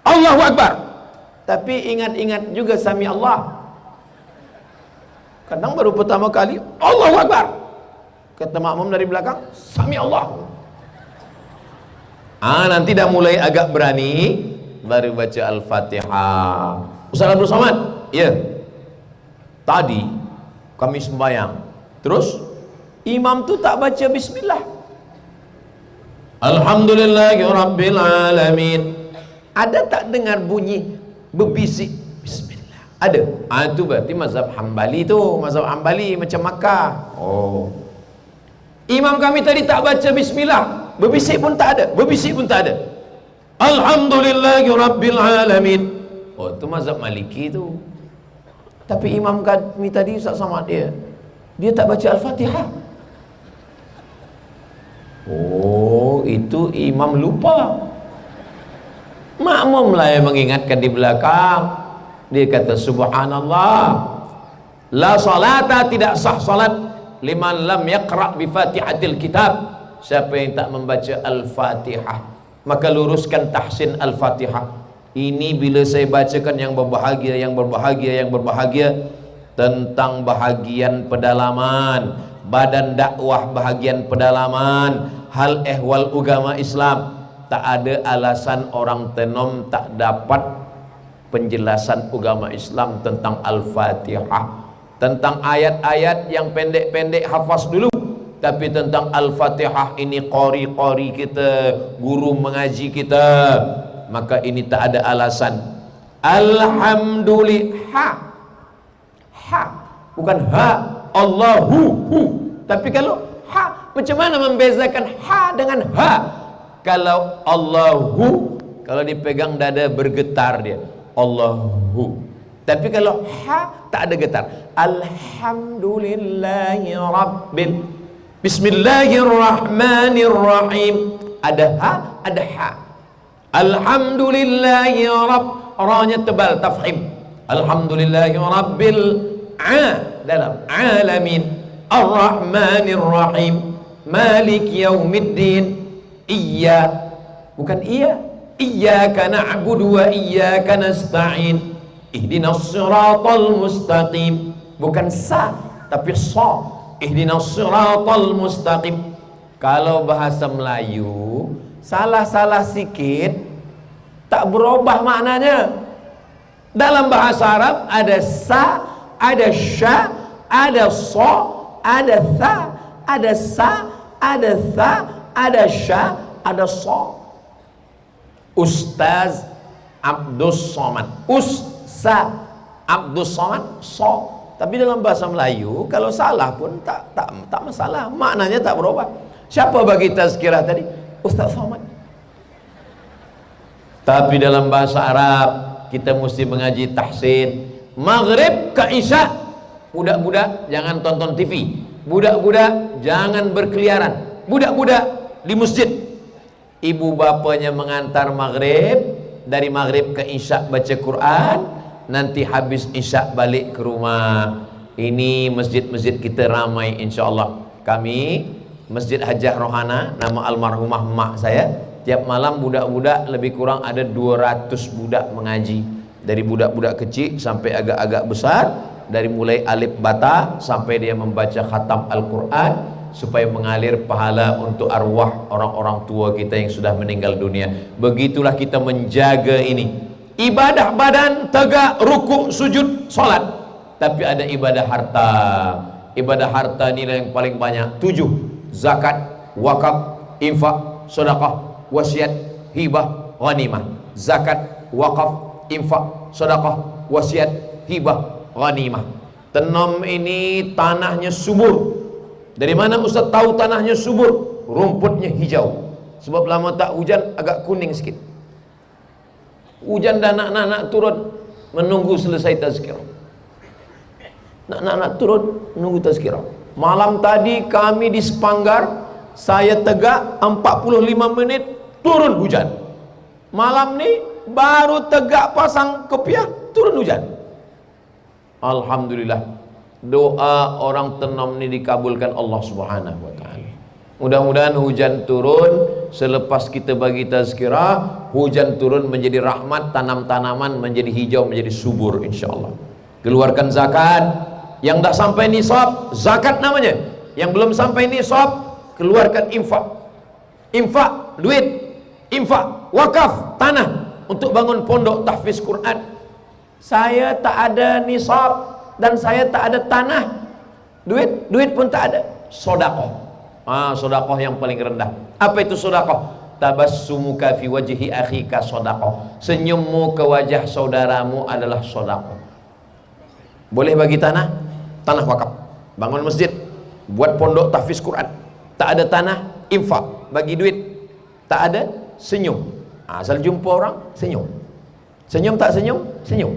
Allahu Akbar. Tapi ingat-ingat juga Sami Allah. Kadang baru pertama kali Allahu Akbar, kata makmum dari belakang Sami Allah. Nanti dah mulai agak berani, baru baca Al-Fatihah. Ustaz Abdul Somad, ya, tadi kami sembahyang, terus imam tu tak baca bismillah. Alhamdulillahirabbil alamin. Ada tak dengar bunyi berbisik bismillah? Ada. Itu berarti mazhab Hambali tu, mazhab Hambali macam Makkah. Oh. Imam kami tadi tak baca bismillah, berbisik pun tak ada, berbisik pun tak ada. Alhamdulillahi Rabbil Alamin. Oh, itu mazhab Maliki tu. Tapi imam kami tadi Ustaz Samad dia tak baca Al-Fatihah. Oh, itu imam lupa. Makmum lah yang mengingatkan di belakang. Dia kata subhanallah, la salata, tidak sah salat liman lam yaqra' bi Fatihatil Kitab, siapa yang tak membaca Al-Fatihah. Maka luruskan tahsin Al-Fatihah. Ini bila saya bacakan yang berbahagia tentang bahagian pedalaman, badan dakwah bahagian pedalaman, hal ehwal agama Islam. Tak ada alasan orang Tenom tak dapat penjelasan agama Islam tentang Al-Fatihah. Tentang ayat-ayat yang pendek-pendek hafaz dulu, tapi tentang Al-Fatihah ini qori-qori kita, guru mengaji kita, maka ini tak ada alasan. Alhamdulillah, ha bukan ha, Allahu hu. Tapi kalau ha, macam mana membezakan ha dengan ha? Kalau Allahu, kalau dipegang dada bergetar dia, Allahu. Tapi kalau ha tak ada getar. Alhamdulillahi Rabbil, Bismillahirrahmanirrahim. Ada ha, ada ha. Alhamdulillahi Rabb, ra-nya tebal, tafhim. Alhamdulillahi Rabbil dalam alamin, Ar-Rahmanir-Rahim, Malik Yaumiddin. Bukan iyyaka na'budu wa iyyaka nasta'in, ihdinas siratal mustaqim. Bukan sa, tapi sa, ihdinas siratal mustaqim. Kalau bahasa Melayu salah-salah sikit tak berubah maknanya. Dalam bahasa Arab ada sa, ada sya, ada sa, ada tha, ada sa, ada tha, ada sya, ada sa. Ustaz Abdus Somad, Ustaz Abdus Somad, sa. Tapi dalam bahasa Melayu kalau salah pun tak masalah, maknanya tak berubah. Siapa bagi tazkirah tadi? Ustaz Somad. Tapi dalam bahasa Arab kita mesti mengaji tahsin. Maghrib ke Isya, budak-budak jangan tonton TV, budak-budak jangan berkeliaran, budak-budak di masjid. Ibu bapanya mengantar maghrib, dari maghrib ke Isya baca Quran, nanti habis Isya balik ke rumah. Ini masjid-masjid kita ramai insyaAllah. Kami Masjid Hajah Rohana, nama almarhumah mak saya, tiap malam budak-budak lebih kurang ada 200 budak mengaji. Dari budak-budak kecil sampai agak-agak besar, dari mulai alif bata sampai dia membaca khatam Al-Quran, supaya mengalir pahala untuk arwah orang-orang tua kita yang sudah meninggal dunia. Begitulah kita menjaga ini. Ibadah badan tegak, rukuk, sujud, solat. Tapi ada ibadah harta. Ibadah harta nilai yang paling banyak 7: zakat, wakaf, infak, sedekah, wasiat, hibah, ghanimah. Zakat, wakaf, infak, sedekah, wasiat, hibah, ghanimah. Tenom ini tanahnya subur. Dari mana Ustaz tahu tanahnya subur? Rumputnya hijau. Sebab lama tak hujan agak kuning sikit. Hujan dan anak-anak turun menunggu selesai tazkirah. Anak-anak turun menunggu tazkirah. Malam tadi kami di Sepanggar, saya tegak 45 menit turun hujan. Malam ni baru tegak pasang kopiah turun hujan. Alhamdulillah. Doa orang Tenom ini dikabulkan Allah Subhanahu wa taala. Mudah-mudahan hujan turun selepas kita bagi tazkirah, hujan turun menjadi rahmat, tanam-tanaman menjadi hijau, menjadi subur insyaallah. Keluarkan zakat. Yang tak sampai nisab, zakat namanya. Yang belum sampai nisab, keluarkan infak. Infak duit, infak wakaf tanah untuk bangun pondok tahfiz Quran. Saya tak ada nisab dan saya tak ada tanah, duit pun tak ada. Sedekah. Sedekah yang paling rendah. Apa itu sedekah? Tabassumuka fi wajhi akhika sedekah. Senyummu ke wajah saudaramu adalah sedekah. Boleh bagi tanah, tanah wakaf, bangun masjid, buat pondok tahfiz Quran. Tak ada tanah, infak, bagi duit. Tak ada, senyum. Asal jumpa orang, senyum. Senyum tak senyum? Senyum.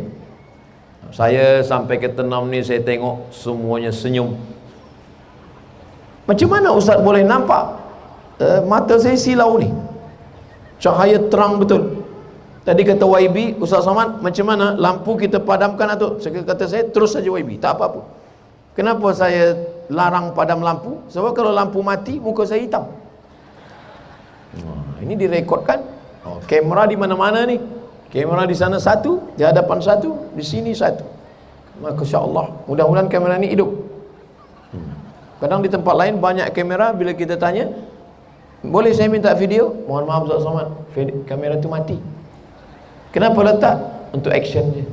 Saya sampai ke Tenam ni, saya tengok semuanya senyum. Macam mana Ustaz boleh nampak? Mata saya silau ni, cahaya terang betul. Tadi kata YB, Ustaz Somad, macam mana lampu kita padamkan atau? Kata saya, terus saja YB, tak apa-apa. Kenapa saya larang padam lampu? Sebab kalau lampu mati, muka saya hitam. Ini direkodkan. Kamera di mana-mana ni. Kamera di sana satu, di hadapan satu, di sini satu. Masya Allah, mudah-mudahan kamera ni hidup. Kadang di tempat lain banyak kamera, bila kita tanya, boleh saya minta video? Mohon maaf Ustaz Somad, kamera tu mati. Kenapa letak? Untuk action je.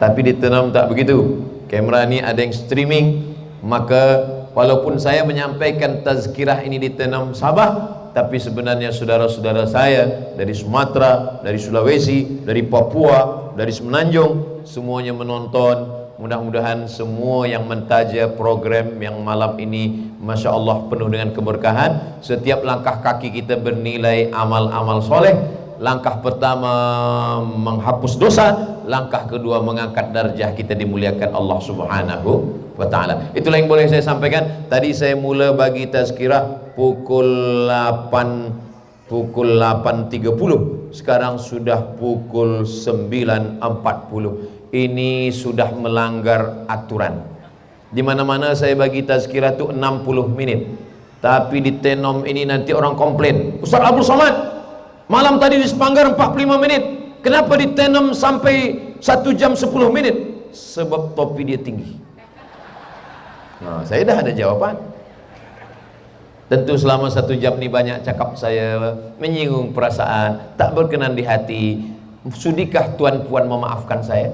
Tapi di Tenam tak begitu. Kamera ni ada yang streaming. Maka walaupun saya menyampaikan tazkirah ini di Tenam Sabah, tapi sebenarnya saudara-saudara saya dari Sumatera, dari Sulawesi, dari Papua, dari Semenanjung, semuanya menonton. Mudah-mudahan semua yang mentaja program yang malam ini, Masya Allah, penuh dengan keberkahan. Setiap langkah kaki kita bernilai amal-amal soleh. Langkah pertama menghapus dosa, langkah kedua mengangkat darjah kita, dimuliakan Allah Subhanahu wa ta'ala. Itulah yang boleh saya sampaikan. Tadi saya mula bagi tazkirah pukul 8.30. Sekarang sudah pukul 9.40. Ini sudah melanggar aturan. Di mana-mana saya bagi tazkirah itu 60 menit. Tapi di Tenom ini nanti orang komplain, Ustaz Abdul Somad, malam tadi di Sepanggar 45 menit, kenapa di Tenom sampai 1 jam 10 menit? Sebab topi dia tinggi. Nah, saya dah ada jawaban. Tentu selama 1 jam ni banyak cakap saya, menyinggung perasaan, tak berkenan di hati. Sudikah tuan puan memaafkan saya?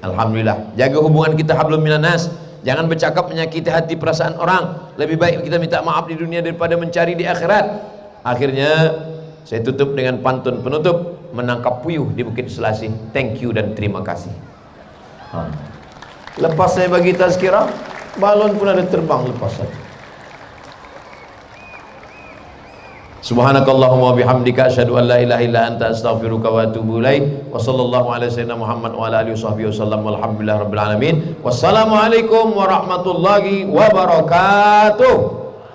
Alhamdulillah. Jaga hubungan kita hablum minan nas. Jangan bercakap menyakiti hati perasaan orang. Lebih baik kita minta maaf di dunia daripada mencari di akhirat. Akhirnya saya tutup dengan pantun penutup, menangkap puyuh di Bukit Selasih. Thank you dan terima kasih. Lepas saya bagi tazkirah, balon pun ada terbang lepas saya. Subhanakallahumma bihamdika asyhadu an la ilaha illa anta astaghfiruka wa atubu ilaik. Wa sallallahu ala sayyidina Muhammad wa ala alihi washabbihi wasallam. Walhamdulillahirabbil alamin. Wassalamualaikum warahmatullahi wabarakatuh.